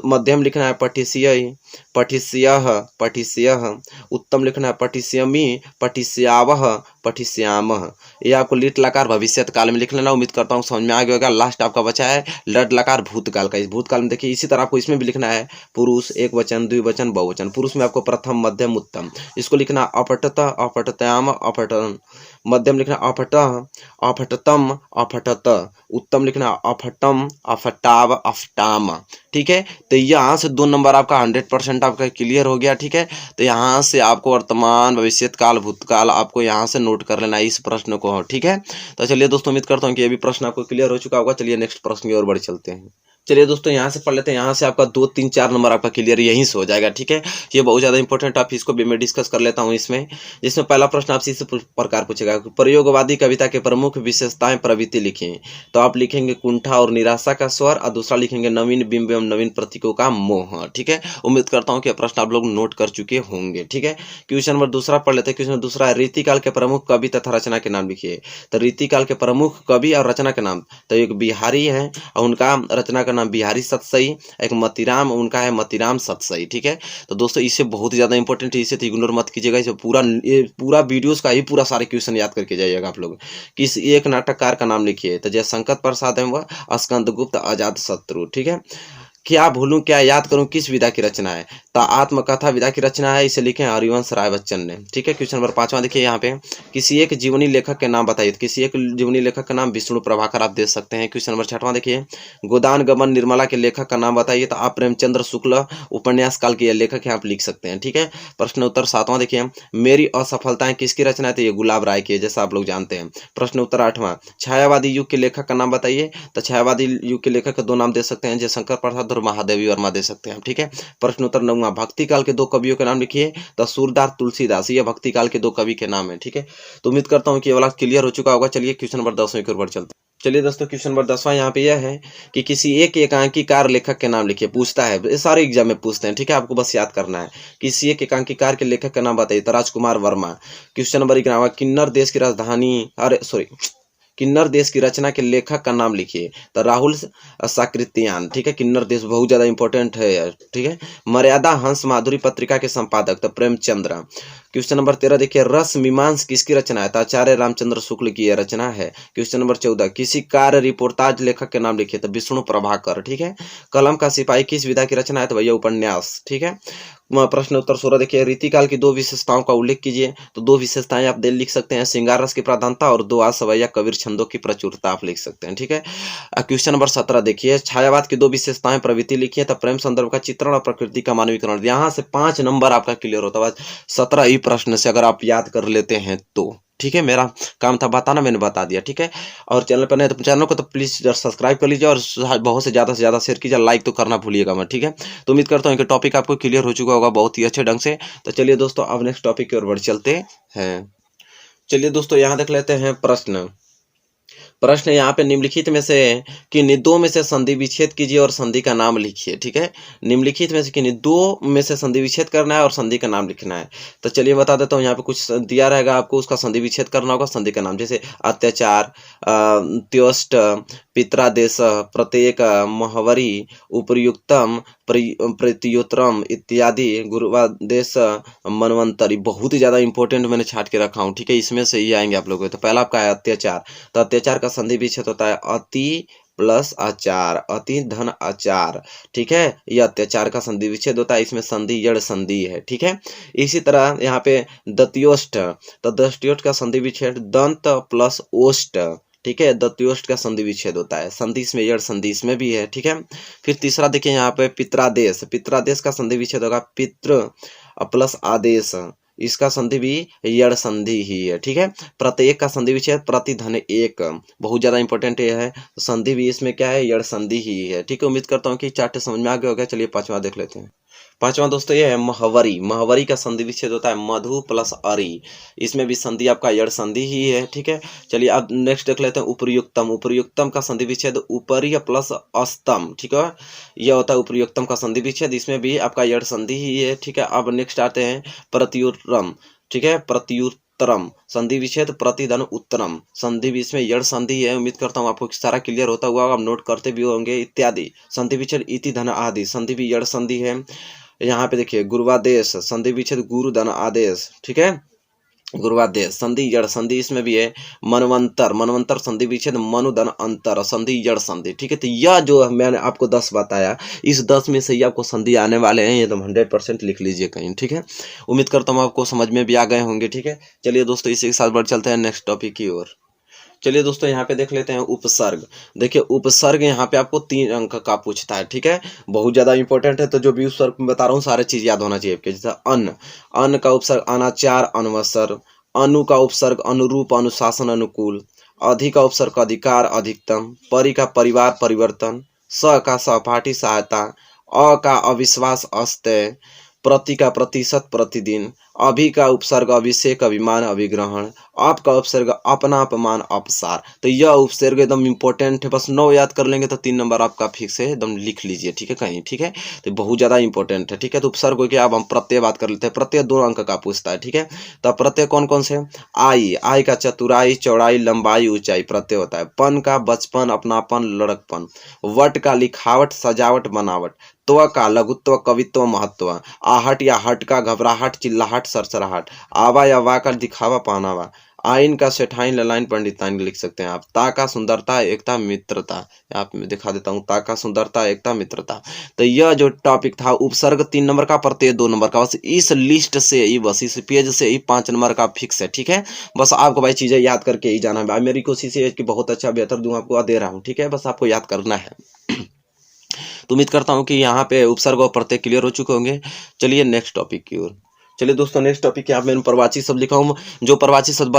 मध्यम लिखना है पठिष्यै, पठिष्यः, पठिष्यः। उत्तम लिखना है पठिष्यमि, पठिष्यावः, पठिष्यामः। ये आपको लिट लकार भविष्यत काल में लिख लेना। उम्मीद करता हूँ समझ में आ गया होगा। लास्ट आपका बचा है लट लकार भूतकाल का। इस भूतकाल में देखिए इसी तरह आपको इसमें भी लिखना है पुरुष, एक वचन, द्विवचन, बहुवचन। पुरुष में आपको प्रथम, मध्यम, उत्तम, इसको लिखना अपठत, अपठत्याम, अपठन। मध्यम लिखना अपठः, अपठतम, अपठत। उत्तम लिखना अफटम, अफटाव, अफटाम। ठीक है। तो यहाँ से 2 नंबर आपका 100% आपका क्लियर हो गया। ठीक है। तो यहाँ से आपको वर्तमान, भविष्यत काल, भूतकाल आपको यहाँ से नोट कर लेना है इस प्रश्न को। ठीक है। तो चलिए दोस्तों उम्मीद करता हूँ कि ये भी प्रश्न आपको क्लियर हो चुका होगा। चलिए नेक्स्ट प्रश्न की ओर बढ़ चलते हैं। चलिए दोस्तों यहाँ से पढ़ लेते हैं। यहाँ से आपका 2, 3, 4 नंबर आपका क्लियर यहीं से हो जाएगा। ठीक है। ये बहुत ज़्यादा इंपॉर्टेंट आप इसको भी मैं डिस्कस कर लेता हूँ इसमें। जिसमें पहला प्रश्न आपसे इस प्रकार पूछेगा, प्रयोगवादी कविता के प्रमुख विशेषताएं प्रवृत्ति लिखें। तो आप लिखेंगे कुंठा और निराशा का स्वर, और दूसरा लिखेंगे नवीन बिंब एवं नवीन प्रतीकों का मोह। ठीक है। उम्मीद करता हूँ कि प्रश्न आप लोग नोट कर चुके होंगे। ठीक है। क्वेश्चन नंबर दूसरा पढ़ लेते हैं। क्वेश्चन दूसरा है रीतिकाल के प्रमुख कवि तथा रचना के नाम लिखिए। तो रीतिकाल के प्रमुख कवि और रचना के नाम, तो एक बिहारी है और उनका रचना का नाम बिहारी सतसई, एक मतीराम, उनका है मतीराम सतसई। ठीक है। तो दोस्तों इससे बहुत ही ज्यादा इंपॉर्टेंट है, इसे तो इग्नोर मत कीजिएगा। इसे पूरा वीडियोस का ही पूरा सारे क्वेश्चन याद करके जाइएगा आप लोग। किस एक नाटककार का नाम लिखिए। तो जयशंकर प्रसाद है वह, स्कंदगुप्त, अजात शत्रु। ठीक है। क्या भूलूं क्या याद करूं किस विधा की रचना है। तो आत्मकथा विधा की रचना है, इसे लिखे हरिवंश राय बच्चन ने। ठीक है। क्वेश्चन नंबर 5वां देखिए यहाँ पे, किसी एक जीवनी लेखक के नाम बताइए। तो किसी एक जीवनी लेखक का नाम विष्णु प्रभाकर आप दे सकते हैं। क्वेश्चन नंबर 6वां देखिए, गोदान गमन निर्मला के लेखक का नाम बताइए। तो आप प्रेमचंद्र शुक्ल उपन्यास काल के लेखक है, आप लिख सकते हैं। ठीक है। प्रश्न उत्तर 7वां देखिए, मेरी असफलताएं किसकी रचना है। तो ये गुलाब राय की है, जैसा आप लोग जानते हैं। प्रश्न उत्तर 8वां, छायावादी युग के लेखक का नाम बताइए। तो छायावादी युग के लेखक 2 नाम दे सकते हैं, जयशंकर प्रसाद और महादेवी वर्मा दे सकते हैं। ठीक है। प्रश्न उत्तर 9वां, भक्ति काल के 2 कवियों के नाम लिखिए। तो सूरदास, तुलसीदास, ये भक्ति काल के 2 कवि के नाम है। ठीक है। तो उम्मीद करता हूँ कि ये वाला क्लियर हो चुका होगा। चलिए क्वेश्चन नंबर 10वें की ओर बढ़ चलते हैं। चलिए दोस्तों क्वेश्चन नंबर 10वां यहाँ पे यह है कि किसी एक एकांकीकार लेखक के नाम लिखिए। पूछता है, ये सारे एग्जाम में पूछते हैं। ठीक है। आपको बस याद करना है, किसी एक एकांकीकार के लेखक का नाम बताइए। तो राजकुमार वर्मा। क्वेश्चन नंबर 11वां, किन्नर देश की राजधानी, किन्नर देश की रचना के लेखक का नाम लिखिए। तो राहुल साकृत्यायन, ठीक है। किन्नर देश बहुत ज्यादा इंपॉर्टेंट है यार, ठीक है। मर्यादा हंस माधुरी पत्रिका के संपादक तो प्रेमचंद्र। क्वेश्चन नंबर 13 देखिए, रस मीमांस किसकी रचना है? तो आचार्य रामचंद्र शुक्ल की यह रचना है। क्वेश्चन नंबर 14, किसी कार्य रिपोर्टाज लेखक के नाम लिखिए। तो विष्णु प्रभाकर, ठीक है। कलम का सिपाही किस विधा की रचना है? तो भैया उपन्यास, ठीक है। प्रश्न उत्तर 16 देखिए, रीतिकाल की दो विशेषताओं का उल्लेख कीजिए। तो दो विशेषताएं आप लिख सकते हैं, श्रृंगार रस की प्रधानता और दो सवैया कबीर छंदों की प्रचुरता आप लिख सकते हैं, ठीक है। क्वेश्चन नंबर 17 देखिए, छायावाद की दो विशेषताएं प्रवृत्ति लिखिए। तो प्रेम संदर्भ का चित्रण और प्रकृति का मानवीकरण। यहाँ से 5 नंबर आपका क्लियर होता है 17 ही प्रश्न से, अगर आप याद कर लेते हैं तो, ठीक है। मेरा काम था बताना, मैंने बता दिया, ठीक है। और चैनल पर नहीं तो चैनल को तो प्लीज सब्सक्राइब कर लीजिए और बहुत से ज्यादा शेयर कीजिए, लाइक तो करना भूलिएगा मत, ठीक है। तो उम्मीद करता हूँ कि टॉपिक आपको क्लियर हो चुका होगा बहुत ही अच्छे ढंग से। तो चलिए दोस्तों, अब नेक्स्ट टॉपिक की ओर बढ़ चलते हैं। चलिए दोस्तों, यहाँ देख लेते हैं प्रश्न यहाँ पे निम्नलिखित में से किन्हीं दो में से संधि विच्छेद कीजिए और संधि का नाम लिखिए, ठीक है। निम्नलिखित में से किन्हीं दो में से संधि विच्छेद करना है और संधि का नाम लिखना है। तो चलिए बता देता हूँ, यहाँ पे कुछ दिया रहेगा आपको, उसका संधि विच्छेद करना होगा, संधि का नाम, जैसे अत्याचार, त्योष्ट, पित्रादेश, प्रत्येक, महवरी, उपयुक्तम, प्रत्युत्तरम इत्यादि, गुरुवादेश, मनवंतरी। बहुत ही ज्यादा इंपॉर्टेंट मैंने छाट के रखा हूँ, ठीक है। इसमें से ही आएंगे आप लोगों को। तो पहला आपका है अत्याचार। तो अत्याचार का संधि विच्छेद होता है अति प्लस आचार, अति धन आचार, ठीक है। यह अत्याचार का संधि विच्छेद होता है, इसमें संधि यड़ संधि है, ठीक है। इसी तरह यहाँ पे दत्योष्ट, तो दत्योष्ट का संधि विच्छेद दंत प्लस ओष्ट, ठीक है। दत्योष्ट का संधि विच्छेद होता है, संधि इसमें यड़ संधि इसमें भी है, ठीक है। फिर तीसरा देखिए यहाँ पे पित्रादेश। पित्रादेश का संधि विच्छेद होगा पितृ प्लस आदेश, इसका संधि भी यड़ संधि ही है, ठीक है। प्रत्येक का संधि विच्छेद प्रतिधन एक, बहुत ज्यादा इंपॉर्टेंट ये है। संधि भी इसमें क्या है? यड़ संधि ही है, ठीक है। उम्मीद करता हूँ कि चार्ट समझ में आ गया होगा। चलिए पांचवा देख लेते हैं। पांचवा दोस्तों ये है महवरी। महवरी का संधि विच्छेद होता है मधु प्लस अरि, इसमें भी संधि आपका यड़ संधि ही है, ठीक है। चलिए अब नेक्स्ट देख लेते हैं उपयुक्तम। उपयुक्तम का संधि विच्छेद ऊपरी प्लस अस्तम, ठीक है। यह होता है उपयुक्तम का संधि विच्छेद, इसमें भी आपका यड़ संधि ही है, ठीक है। अब नेक्स्ट आते हैं प्रत्युत्तरम, ठीक है। प्रत्युत्तरम संधि विच्छेद प्रतिधन उत्तरम, संधि भी इसमें यड़ संधि है। उम्मीद करता हूँ आपको सारा क्लियर होता हुआ, आप नोट करते भी होंगे। इत्यादि संधि विच्छेद इति धन आदि, संधि भी यड़ संधि है। यहाँ पे देखिए गुरुवादेश, संधि विच्छेद गुरु धन आदेश, ठीक है। गुरुवादेश संधि यड़ संधि इसमें भी है। मनवंतर, मनवंतर संधि विच्छेद मनु धन अंतर, संधि यड़ संधि, ठीक है। तो यह जो मैंने आपको 10 बताया, इस 10 में से ही आपको संधि आने वाले हैं, ये तो 100% लिख लीजिए कहीं, ठीक है। उम्मीद करता हूँ आपको समझ में भी आ गए होंगे, ठीक है। चलिए दोस्तों, इसी के साथ बढ़ चलते हैं नेक्स्ट टॉपिक की ओर। चलिए दोस्तों, यहाँ पे देख लेते हैं उपसर्ग। देखिए उपसर्ग यहाँ पे आपको 3 अंक का पूछता है, ठीक है। बहुत ज्यादा इंपॉर्टेंट है। तो जो भी उपसर्ग में बता रहा हूँ सारे चीज याद होना चाहिए आपके। जैसे अन्न, अन्न का उपसर्ग अनाचार अनवसर, अनु का उपसर्ग अनुरूप अनुशासन अनुकूल, अधि का उपसर्ग अधिकार अधिकतम, परि का परिवार परिवर्तन, स का सहपाठी सहायता, अ का अविश्वास अस्तेय, प्रति का प्रतिशत प्रतिदिन, अभि का उपसर्ग अभिषेक अभिमान अभिग्रहण, आप का उपसर्ग अपना अपमान अपसार। तो यह उपसर्ग एकदम इंपॉर्टेंट है, बस 9 याद कर लेंगे तो 3 नंबर आपका फिक्स है, एकदम लिख लीजिए, ठीक है कहीं, ठीक है। तो बहुत ज्यादा इंपॉर्टेंट है, ठीक है। तो उपसर्ग हो गया। अब हम प्रत्यय बात कर लेते हैं। प्रत्यय 2 अंक का पूछता है, ठीक है। तो प्रत्यय कौन कौन से? आई, आई का चतुराई चौड़ाई लंबाई ऊंचाई प्रत्यय होता है। पन का बचपन अपनापन लड़कपन, वट का लिखावट सजावट बनावट, त्व का लघुत्व कवित्व महत्व, आहट या हट का घबराहट चिल्लाहट सरसराहट, आवा या वा का दिखावा पहनावा, आइन का सेठाइन ललाइन पंडिताइन लिख सकते हैं आप। ता का सुंदरता एकता मित्रता, आप मैं दिखा देता हूँ। ता का सुंदरता एकता मित्रता। तो यह जो टॉपिक था उपसर्ग 3 नंबर का, प्रत्यय 2 नंबर का। बस इस लिस्ट से ही, बस इस पेज से ही 5 नंबर का फिक्स है, ठीक है। बस आपको भाई चीजें याद करके ही जाना है। मेरी कोशिश है कि बहुत अच्छा बेहतर दूं आपको, दे रहा हूँ, ठीक है। बस आपको याद करना है। तो उम्मीद करता हूँ कि यहाँ पे उपसर्ग और प्रत्यय क्लियर हो चुके होंगे। चलिए नेक्स्ट टॉपिक की ओर। चलिए दोस्तों, नेक्स्ट टॉपिक यहाँ मैंने प्रवाची शब्द लिखा हूँ। जो प्रवाची शब्द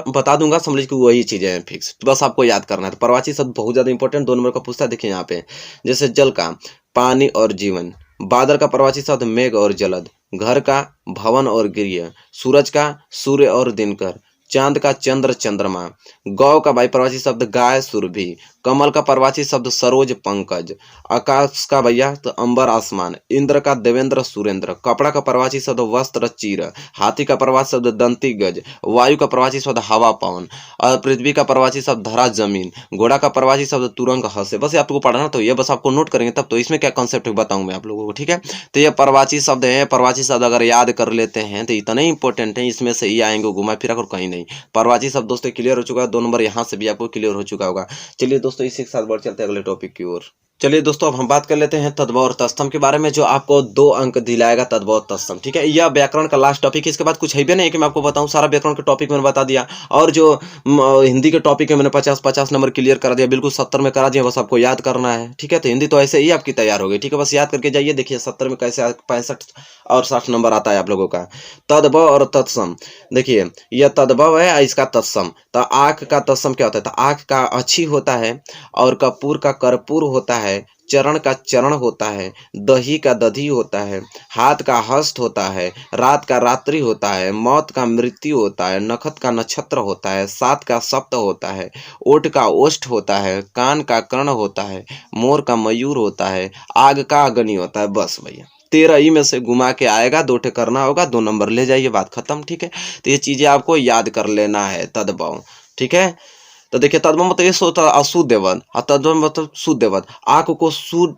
बता दूंगा समझ कि वही चीजें हैं फिक्स, बस आपको याद करना है। तो प्रवाची शब्द बहुत ज्यादा इंपॉर्टेंट 2 नंबर का पूछता है। देखिए यहाँ पे जैसे जल का पानी और जीवन, बादल का प्रवाची शब्द मेघ और जलद, घर का भवन और गृह, सूरज का सूर्य और दिनकर, चांद का चंद्र चंद्रमा, गौ का भाई प्रवाची शब्द गाय सुरभि, कमल का प्रवाची शब्द सरोज पंकज। आकाश का भैया तो अंबर आसमान। इंद्र का देवेंद्र सुरेंद्र। कपड़ा का प्रवाची शब्द वस्त्र चीर। हाथी का प्रवाची शब्द दंती गज। वायु का प्रवाची शब्द हवा पवन। और पृथ्वी का प्रवाची शब्द धरा जमीन। घोड़ा का प्रवाची शब्द तुरंग हंसे। बस ये आपको पढ़ना तो ये बस आपको नोट करेंगे तब, तो इसमें क्या कॉन्सेप्ट बताऊं मैं आप लोगों को, ठीक है। तो ये प्रवाची शब्द है, प्रवाची शब्द अगर याद कर लेते हैं तो इतने इंपॉर्टेंट है, इसमें से ही आएंगे घुमा फिरा कर कहीं नहीं। प्रवाची शब्द दोस्तों क्लियर हो चुका है, 2 नंबर यहाँ से भी आपको क्लियर हो चुका होगा। चलिए दोस्तों इसी के साथ बढ़ चलते हैं अगले टॉपिक की ओर। चलिए दोस्तों अब हम बात कर लेते हैं तद्भव और तत्सम के बारे में, जो आपको 2 अंक दिलाएगा तद्भव और तत्सम, ठीक है। यह व्याकरण का लास्ट टॉपिक है, इसके बाद कुछ है भी नहीं कि मैं आपको बताऊं, सारा व्याकरण के टॉपिक मैंने बता दिया। और जो हिंदी के टॉपिक है मैंने 50-50 नंबर क्लियर करा दिया, बिल्कुल 70 में करा दिया, बस आपको याद करना है, ठीक है। तो हिंदी तो ऐसे ही आपकी तैयार हो गई, ठीक है। बस याद करके जाइए, देखिए 70 में कैसे 65 और 60 नंबर आता है आप लोगों का। तद्भव और तत्सम, देखिए यह तद्भव है, इसका तत्सम। तो आँख का तत्सम क्या होता है, तो आँख का अच्छी होता है, और कपूर का कर्पूर होता है, चरण का चरण होता है, दही का दधी होता है, हाथ का हस्त होता है, रात का रात्रि होता है, मौत का मृत्यु होता है, नखत का नक्षत्र होता है, सात का सप्त होता है, ओठ का ओष्ठ होता है, कान का कर्ण होता है, मोर का मयूर होता है, आग का अग्नि होता है। बस भैया 13 ही में से घुमा के आएगा, 2 ठे करना होगा, 2 नंबर ले जाइए, बात खत्म, ठीक है। तो ये चीजें आपको याद कर लेना है, तद्भव, ठीक है। तो देखिए तद्भव मतलब ये होता है अशुद्ध वद, और तद्भव मतलब शुद्ध वद। आँख को शुद्ध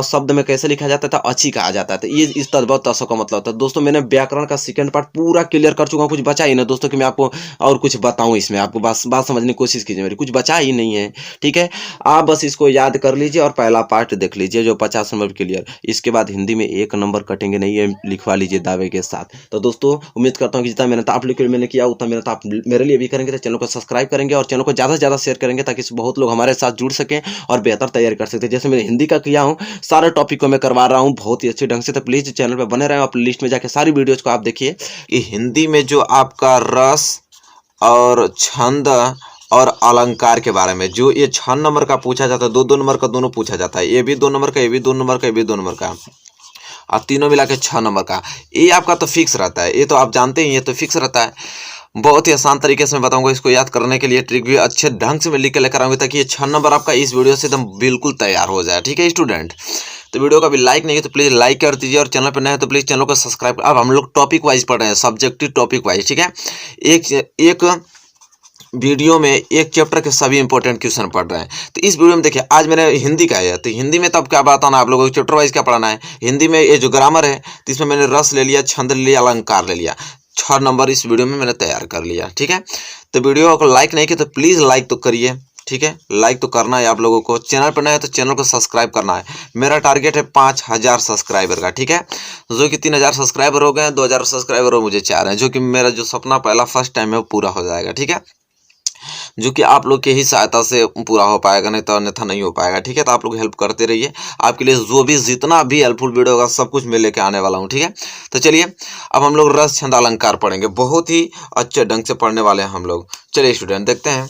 शब्द में कैसे लिखा जाता था, अच्छी कहा जाता है। तो ये इस तद्भव तत्सम का मतलब होता है। दोस्तों मैंने व्याकरण का सेकंड पार्ट पूरा क्लियर कर चुका हूँ, कुछ बचा ही ना दोस्तों कि मैं आपको और कुछ बताऊं इसमें, आपको बात समझने की कोशिश कीजिए मेरी, कुछ बचा ही नहीं है, ठीक है। आप बस इसको याद कर लीजिए और पहला पार्ट देख लीजिए जो 50 नंबर क्लियर। इसके बाद हिंदी में 1 नंबर कटेंगे नहीं, ये लिखवा लीजिए दावे के साथ। तो दोस्तों उम्मीद करता हूँ कि जितना मेहनत आप लोग के लिए मैंने किया उतना मेहनत आप मेरे लिए भी करेंगे। तो चैनल को सब्सक्राइब करेंगे और चैनल को ज़्यादा से ज़्यादा शेयर करेंगे, ताकि बहुत लोग हमारे साथ जुड़ सकें और बेहतर तैयारी कर सकते हैं। जैसे मैंने हिंदी का किया हूँ, सारे टॉपिक मैं करवा रहा हूं बहुत ही अच्छे ढंग से। तो प्लीज चैनल पे बने रहें, आप लिस्ट में जाके सारी वीडियोस को आप देखिए। कि हिंदी में जो आपका रस और छंद और अलंकार के बारे में जो ये 6 नंबर का पूछा जाता है, 2-2 नंबर का दोनों पूछा जाता है, ये भी 2 नंबर का, ये भी 2 नंबर का, ये भी 2 नंबर का, और तीनों मिला के 6 नंबर का। ये आपका तो फिक्स रहता है, ये तो आप जानते ही, ये तो फिक्स रहता है। बहुत ही आसान तरीके से मैं बताऊंगा, इसको याद करने के लिए ट्रिक भी अच्छे ढंग से मैं लिख के लेकर आऊंगा, ताकि ये 6 नंबर आपका इस वीडियो से एकदम बिल्कुल तैयार हो जाए, ठीक है स्टूडेंट। तो वीडियो का भी लाइक नहीं है तो प्लीज लाइक कर दीजिए, और चैनल पर नए हैं तो प्लीज चैनल को सब्सक्राइब। अब हम लोग टॉपिक वाइज पढ़ रहे हैं, सब्जेक्टिव टॉपिक वाइज, ठीक है। एक वीडियो में एक चैप्टर के सभी इंपॉर्टेंट क्वेश्चन पढ़ रहे हैं। तो इस वीडियो में देखिए आज मैंने हिंदी का है, तो हिंदी में तब क्या बताना आप लोगों को, चैप्टर वाइज क्या पढ़ाना है। हिंदी में ये जो ग्रामर है, तो इसमें मैंने रस ले लिया, छंद ले लिया, अलंकार ले लिया, 6 नंबर इस वीडियो में मैंने तैयार कर लिया, ठीक है। तो वीडियो को लाइक नहीं किया तो प्लीज लाइक तो करिए, ठीक है। लाइक तो करना है आप लोगों को, चैनल पर नए है तो चैनल को सब्सक्राइब करना है। मेरा टारगेट है 5000 सब्सक्राइबर का, ठीक है। जो कि 3000 सब्सक्राइबर हो गए, 2000 सब्सक्राइबर और मुझे 4 हैं, जो कि मेरा जो सपना पहला फर्स्ट टाइम है वो पूरा हो जाएगा, ठीक है। जो कि आप लोग के ही सहायता से पूरा हो पाएगा, नहीं तो अन्यथा नहीं हो पाएगा, ठीक है। तो आप लोग हेल्प करते रहिए, आपके लिए जो भी जितना भी हेल्पफुल वीडियो होगा सब कुछ मैं लेके आने वाला हूँ, ठीक है। तो चलिए अब हम लोग रस छंद अलंकार पढ़ेंगे, बहुत ही अच्छे ढंग से पढ़ने वाले हैं हम लोग। चलिए स्टूडेंट देखते हैं।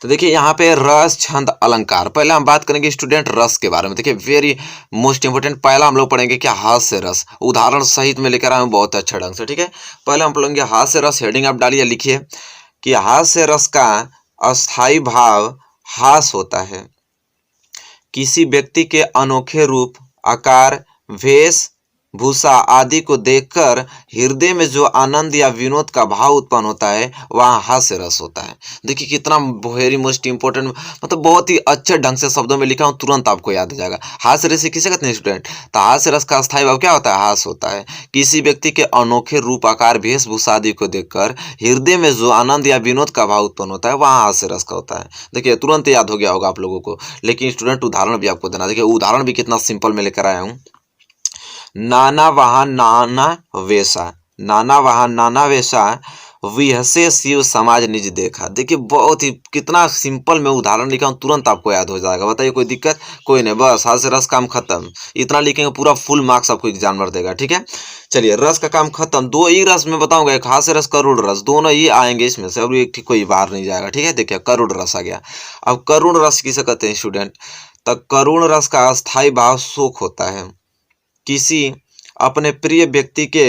तो देखिए यहाँ पे रस छंद अलंकार, पहले हम बात करेंगे स्टूडेंट रस के बारे में। देखिए वेरी मोस्ट इंपोर्टेंट, पहला हम लोग पढ़ेंगे क्या, हास्य रस, उदाहरण सहित में लेकर आए बहुत अच्छे ढंग से, ठीक है। पहले हम पढ़ेंगे हास्य रस, हेडिंग आप डालिए, लिखिए कि हास्य रस का अस्थाई भाव हास होता है। किसी व्यक्ति के अनोखे रूप, आकार, वेश भूषा आदि को देखकर हृदय में जो आनंद या विनोद का भाव उत्पन्न होता है वहाँ हास्य रस होता है। देखिए कितना वेरी मोस्ट इंपोर्टेंट, मतलब बहुत ही अच्छे ढंग से शब्दों में लिखा हूँ, तुरंत आपको याद हो जाएगा। हास्य रस किसे कहते हैं स्टूडेंट, तो हास्य रस का अस्थायी भाव क्या होता है, हास होता है। किसी व्यक्ति के अनोखे रूप, आकार, वेशभूषा आदि को देखकर हृदय में जो आनंद या विनोद का भाव उत्पन्न होता है वहाँ हास्य रस का होता है। देखिए तुरंत याद हो गया होगा आप लोगों को, लेकिन स्टूडेंट उदाहरण भी आपको देना। देखिए उदाहरण भी कितना सिंपल में लेकर आया हूँ। नाना वहाँ नाना वैसा, नाना वहाँ नाना वैसा, विहसे शिव समाज निज देखा। देखिए बहुत ही कितना सिंपल में उदाहरण लिखा हूँ, तुरंत आपको याद हो जाएगा। बताइए कोई दिक्कत, कोई नहीं, बस हास्य रस काम खत्म। इतना लिखेंगे पूरा फुल मार्क्स आपको एग्जाम में देगा, ठीक है। चलिए रस का काम खत्म। 2 ही रस में बताऊंगा, एक हास्य रस, करुण रस, दोनों ही आएंगे इसमें से, और एक कोई बाहर नहीं जाएगा, ठीक है। देखिए करुण रस आ गया। अब करुण रस किसे कहते हैं स्टूडेंट, तो करुण रस का अस्थायी भाव शोक होता है। किसी अपने प्रिय व्यक्ति के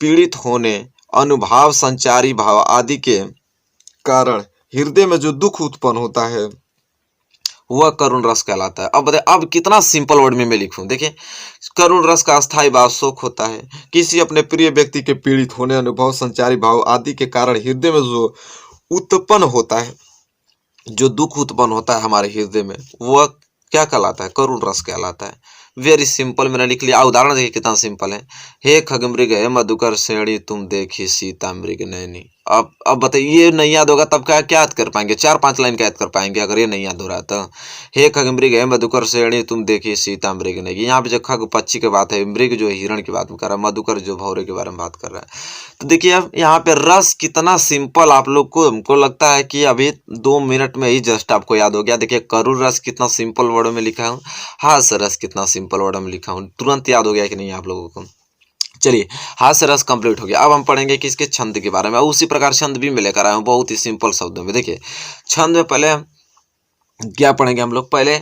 पीड़ित होने, अनुभाव, संचारी भाव आदि के कारण हृदय में जो दुख उत्पन्न होता है वह करुण रस कहलाता है। अब बताइए, अब कितना सिंपल वर्ड में मैं लिखूं। देखिए, करुण रस का अस्थायी भाव शोक होता है। किसी अपने प्रिय व्यक्ति के पीड़ित होने, अनुभव, संचारी भाव आदि के कारण हृदय में जो उत्पन्न होता है, जो दुख उत्पन्न होता है हमारे हृदय में, वह क्या कहलाता है? करुण रस कहलाता है। वेरी सिंपल मैंने लिख लिया। उदाहरण देखिए कितना सिंपल है। हे खगमृग है मधुकर श्रेणी तुम देखी सीता मृग नैनी। अब बताइए, ये नहीं याद होगा तब क्या क्या याद कर पाएंगे? 4-5 लाइन का याद कर पाएंगे अगर ये नहीं याद हो रहा तो। हे खगमृग है मधुकर श्रेणी तुम देखी सीता मृग नैनी। यहाँ पे जो खग पक्षी की बात है, मृग जो हिरण की बात कर रहा है, मधुकर जो भौरे के बारे में बात कर रहा है। तो देखिए अब यहाँ पे रस कितना सिंपल आप लोग को, हमको लगता है कि अभी 2 मिनट में ही जस्ट आपको याद हो गया। देखिए करुण रस कितना सिंपल वर्ड में लिखा हूँ, हास्य रस कितना सिंपल वर्ड में लिखा हूँ। तुरंत याद हो गया कि नहीं आप लोगों को? चलिए, हास्य रस कंप्लीट हो गया। अब हम पढ़ेंगे कि इसके छंद के बारे में। उसी प्रकार छंद भी मैं लेकर आया हूँ बहुत ही सिंपल शब्दों में। देखिए छंद में पहले क्या पढ़ेंगे हम लोग? पहले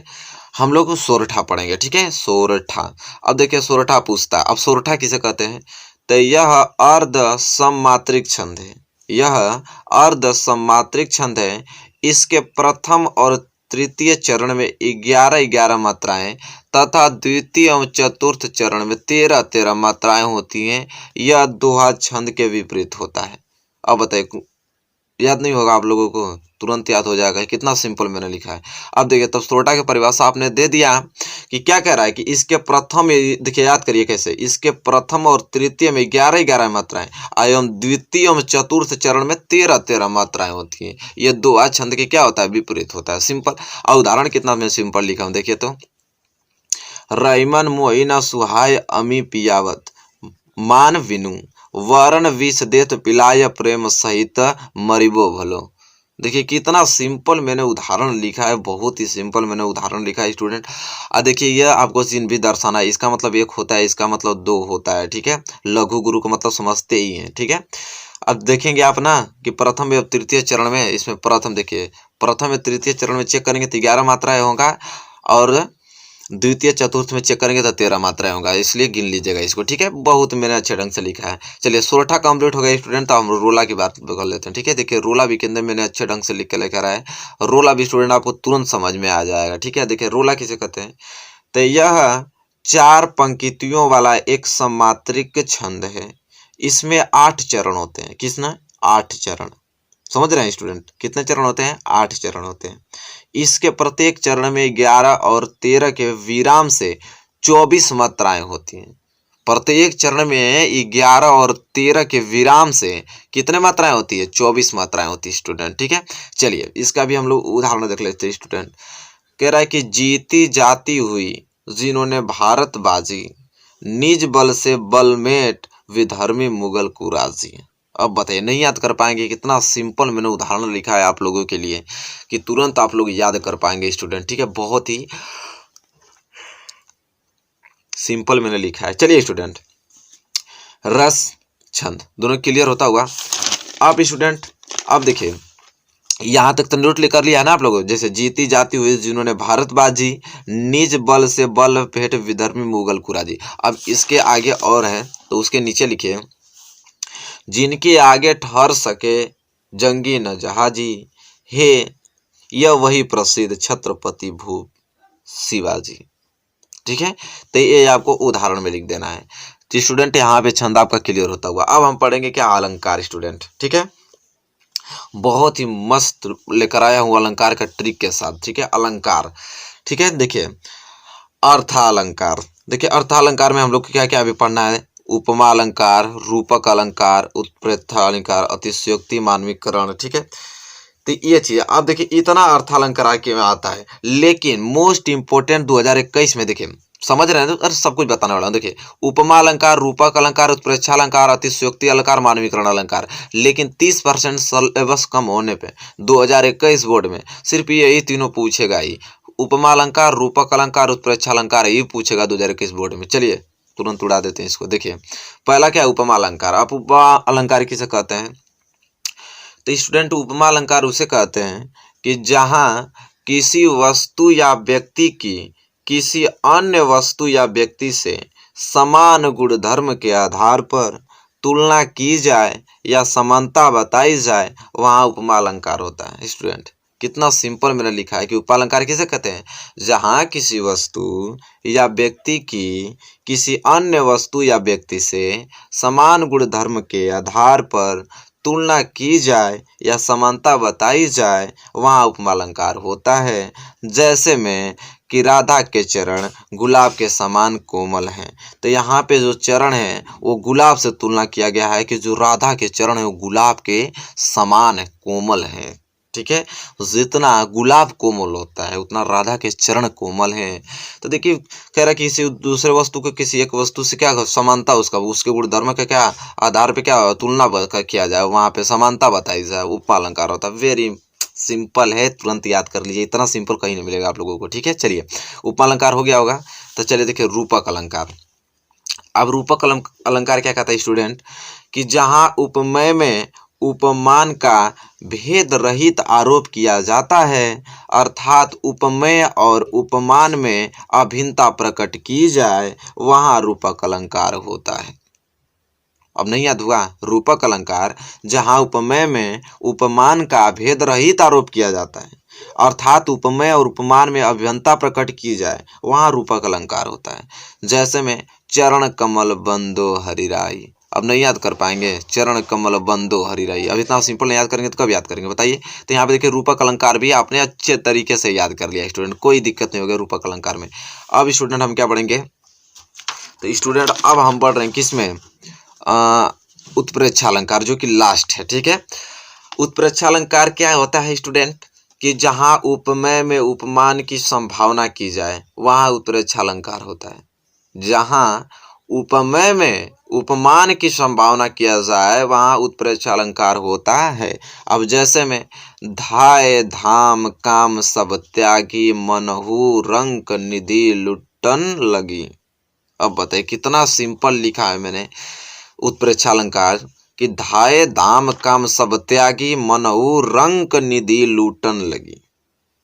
हम लोग सोरठा पढ़ेंगे, ठीक है? सोरठा। अब देखिए सोरठा पूछता है, अब सोरठा किसे कहते हैं? तो यह अर्ध सममात्रिक छंद है। यह अर्ध सममात्रिक छंद है। इसके प्रथम और तृतीय चरण में 11-11 मात्राएं तथा द्वितीय एवं चतुर्थ चरण में 13-13 मात्राएं होती हैं। यह दोहा छंद के विपरीत होता है। अब बताइए, याद नहीं होगा आप लोगों को? तुरंत याद हो जाएगा, कितना सिंपल मैंने लिखा है। अब देखिए तब सोरठा की परिभाषा आपने दे दिया कि क्या कह रहा है कि इसके प्रथम, देखिए याद करिए कैसे, इसके प्रथम और तृतीय में 11-11 मात्राएं एवं द्वितीय एवं चतुर्थ चरण में 13-13 मात्राएं होती हैं। ये दोहा छंद के क्या होता है? विपरीत होता है। सिंपल। और उदाहरण कितना मैं सिंपल लिखा हूं, देखिए तो, रईमन मोहि न सुहाय अमी पियावत मान विनु वरण विष देत पिलाय प्रेम सहित मरिबो भलो। देखिए कितना सिंपल मैंने उदाहरण लिखा है, बहुत ही सिंपल मैंने उदाहरण लिखा है स्टूडेंट। देखिए यह आपको चिन्ह भी दर्शाना है। इसका मतलब 1 होता है, इसका मतलब 2 होता है, ठीक है? लघु गुरु का मतलब समझते ही हैं, ठीक है? अब देखेंगे आप ना कि प्रथम एवं तृतीय चरण में, इसमें प्रथम देखिए, प्रथम एवं तृतीय चरण में चेक करेंगे तो 11 मात्राएं होगा, और द्वितीय चतुर्थ में चेक करेंगे तो 13 मात्राएं होगा। इसलिए गिन लीजिएगा इसको, ठीक है? बहुत मैंने अच्छे ढंग से लिखा है। चलिए सोरठा कंप्लीट हो गया स्टूडेंट। तो हम रोला की बात कर लेते हैं, ठीक है? देखिए रोला भी केंद्र मैंने अच्छे ढंग से लिख के लेकर आया है। रोला भी स्टूडेंट आपको तुरंत समझ में आ जाएगा, ठीक है? देखिए रोला किसे कहते हैं? तो यह 4 पंक्तियों वाला एक सममात्रिक छंद है। इसमें 8 चरण होते हैं। किसना? 8 चरण। समझ रहे हैं स्टूडेंट? कितने चरण होते हैं? 8 चरण होते हैं। इसके प्रत्येक चरण में 11 और 13 के विराम से 24 मात्राएं होती हैं। प्रत्येक चरण में 11 और 13 के विराम से कितने मात्राएं होती है? 24 मात्राएं होती है स्टूडेंट, ठीक है? चलिए इसका भी हम लोग उदाहरण देख लेते हैं स्टूडेंट। कह रहा है कि जीती जाती हुई जिन्होंने भारत बाजी, निज बल से बलमेट विधर्मी मुगल कुराजी। अब बताइए, नहीं याद कर पाएंगे? कितना सिंपल मैंने उदाहरण लिखा है आप लोगों के लिए कि तुरंत आप लोग याद कर पाएंगे स्टूडेंट, ठीक है? बहुत ही सिंपल मैंने लिखा है। चलिए स्टूडेंट, रस छंद दोनों क्लियर होता हुआ आप स्टूडेंट, अब देखिए यहाँ तक तो नोट लेकर लिया है ना आप लोगों? जैसे जीती जाती हुई जिन्होंने भारत बाजी, निज बल से बल भेंट विधर्मी मुगल कुराजी। अब इसके आगे और है तो उसके नीचे लिखिए, जिनके आगे ठहर सके जंगी न जहाजी, हे यह वही प्रसिद्ध छत्रपति भूप शिवाजी। ठीक है? तो ये आपको उदाहरण में लिख देना है। तो स्टूडेंट यहाँ पे छंद आपका क्लियर होता हुआ अब हम पढ़ेंगे क्या? अलंकार स्टूडेंट, ठीक है? बहुत ही मस्त लेकर आया हूँ अलंकार का ट्रिक के साथ, ठीक है? अलंकार, ठीक है? देखिए अर्थालंकार, देखिए अर्थालंकार में हम लोग को क्या क्या अभी पढ़ना है? उपमा अलंकार, रूपक अलंकार, उत्प्रेक्षा अलंकार, अतिशयोक्ति, मानवीकरण, ठीक है? तो ये चीज अब देखिए इतना अर्थालंकार के में आता है, लेकिन मोस्ट इंपोर्टेंट 2021 में देखिए समझ रहे हैं? अरे सब कुछ बताने वाला हूँ। देखिए उपमा अलंकार, रूपक अलंकार, उत्प्रेक्षा अलंकार, अतिशयोक्ति अलंकार, मानवीकरण अलंकार, लेकिन 30% सिलेबस कम होने पे 2021 बोर्ड में सिर्फ यही तीनों पूछेगा ही। उपमा अलंकार, रूपक अलंकार, उत्प्रेक्षा अलंकार ही पूछेगा 2021 बोर्ड में। चलिए तुरंत उड़ा देते हैं इसको। देखिए पहला क्या है? उपमा अलंकार। आप उपमा अलंकार किसे कहते हैं? तो स्टूडेंट उपमा अलंकार उसे कहते हैं कि जहाँ किसी वस्तु या व्यक्ति की किसी अन्य वस्तु या व्यक्ति से समान गुणधर्म के आधार पर तुलना की जाए या समानता बताई जाए, वहाँ उपमा अलंकार होता है। स्टूडेंट कितना सिंपल मैंने लिखा है कि उपालंकार किसे कहते हैं, जहाँ किसी वस्तु या व्यक्ति की किसी अन्य वस्तु या व्यक्ति से समान गुण धर्म के आधार पर तुलना की जाए या समानता बताई जाए, वहाँ उपमालंकार होता है। जैसे में कि राधा के चरण गुलाब के समान कोमल हैं, तो यहाँ पे जो चरण है वो गुलाब से तुलना किया गया है कि जो राधा के चरण है वो गुलाब के समान है, कोमल है। ठीक है, जितना गुलाब कोमल होता है उतना राधा के चरण कोमल हैं। तो देखिए कह रहा है कि किसी दूसरे वस्तु को किसी एक वस्तु से क्या समानता, उसका उसके गुण धर्म के क्या आधार पे क्या तुलना किया जाए, वहाँ पे समानता बताई जाए, उपालंकार होता है। वेरी सिंपल है, तुरंत याद कर लीजिए, इतना सिंपल कहीं नहीं मिलेगा आप लोगों को। ठीक है, चलिए उपालंकार हो गया होगा, तो चलिए देखिए रूपक अलंकार। अब रूपक अलंकार क्या कहता है स्टूडेंट, कि जहाँ उपमेय में उपमान का भेद रहित आरोप किया जाता है, अर्थात उपमेय और उपमान में अभिन्नता प्रकट की जाए, वहाँ रूपक अलंकार होता है। अब नहीं याद हुआ, रूपक अलंकार जहाँ उपमेय में उपमान का भेद रहित आरोप किया जाता है, अर्थात उपमेय और उपमान में अभिन्नता प्रकट की जाए, वहाँ रूपक अलंकार होता है। जैसे में चरण कमल बंदो हरिराई। अब नहीं याद कर पाएंगे, चरण कमल बंदो हरिराई, अब इतना सिंपल नहीं याद करेंगे तो कब याद करेंगे बताइए। तो यहाँ पे देखिए रूपक अलंकार भी आपने अच्छे तरीके से याद कर लिया स्टूडेंट, कोई दिक्कत नहीं होगी रूपक अलंकार में। अब स्टूडेंट हम क्या पढ़ेंगे, तो स्टूडेंट अब हम पढ़ रहे हैं किसमें, उत्प्रेक्षा अलंकार, जो कि लास्ट है। ठीक है, उत्प्रेक्षा अलंकार क्या होता है स्टूडेंट, कि जहाँ उपमेय में उपमान की संभावना की जाए, वहाँ उत्प्रेक्षा अलंकार होता है। जहाँ उपमेय में उपमान की संभावना किया जाए, वहाँ उत्प्रेक्षा अलंकार होता है। अब जैसे में धाय धाम काम सब त्यागी, मनहु रंक निधि लुटन लगी। अब बताइए कितना सिंपल लिखा है मैंने उत्प्रेक्षा अलंकार, कि धाय धाम काम सब त्यागी, मनहु रंक निधि लूटन लगी।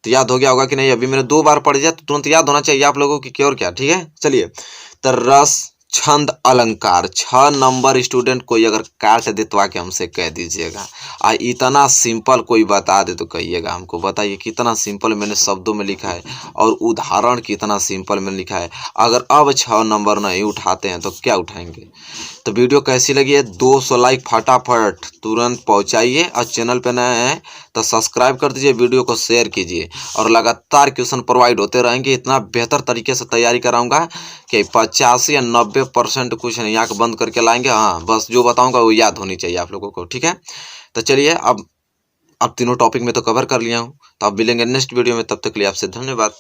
तो याद हो गया होगा कि नहीं, अभी मैंने 2 बार पढ़ दिया तो तुरंत याद होना चाहिए आप लोगों की, क्या और क्या। ठीक है, चलिए तो रस छंद अलंकार 6 नंबर स्टूडेंट, कोई अगर काट दे तो आके हमसे कह दीजिएगा। इतना सिंपल कोई बता दे तो कहिएगा हमको, बताइए कितना सिंपल मैंने शब्दों में लिखा है और उदाहरण कितना सिंपल मैंने लिखा है। अगर अब 6 नंबर नहीं उठाते हैं तो क्या उठाएंगे। तो वीडियो कैसी लगी है, 200 लाइक फटाफट तुरंत पहुंचाइए, और चैनल पे नए हैं तो सब्सक्राइब कर दीजिए, वीडियो को शेयर कीजिए, और लगातार क्वेश्चन प्रोवाइड होते रहेंगे। इतना बेहतर तरीके से तैयारी कराऊंगा कि 85 या 90% कुछ नहीं आँख बंद करके लाएंगे। हाँ, बस जो बताऊंगा वो याद होनी चाहिए आप लोगों को। ठीक है, तो चलिए अब तीनों टॉपिक में तो कवर कर लिया हूँ, तो अब मिलेंगे नेक्स्ट वीडियो में, तब तक के लिए आपसे धन्यवाद।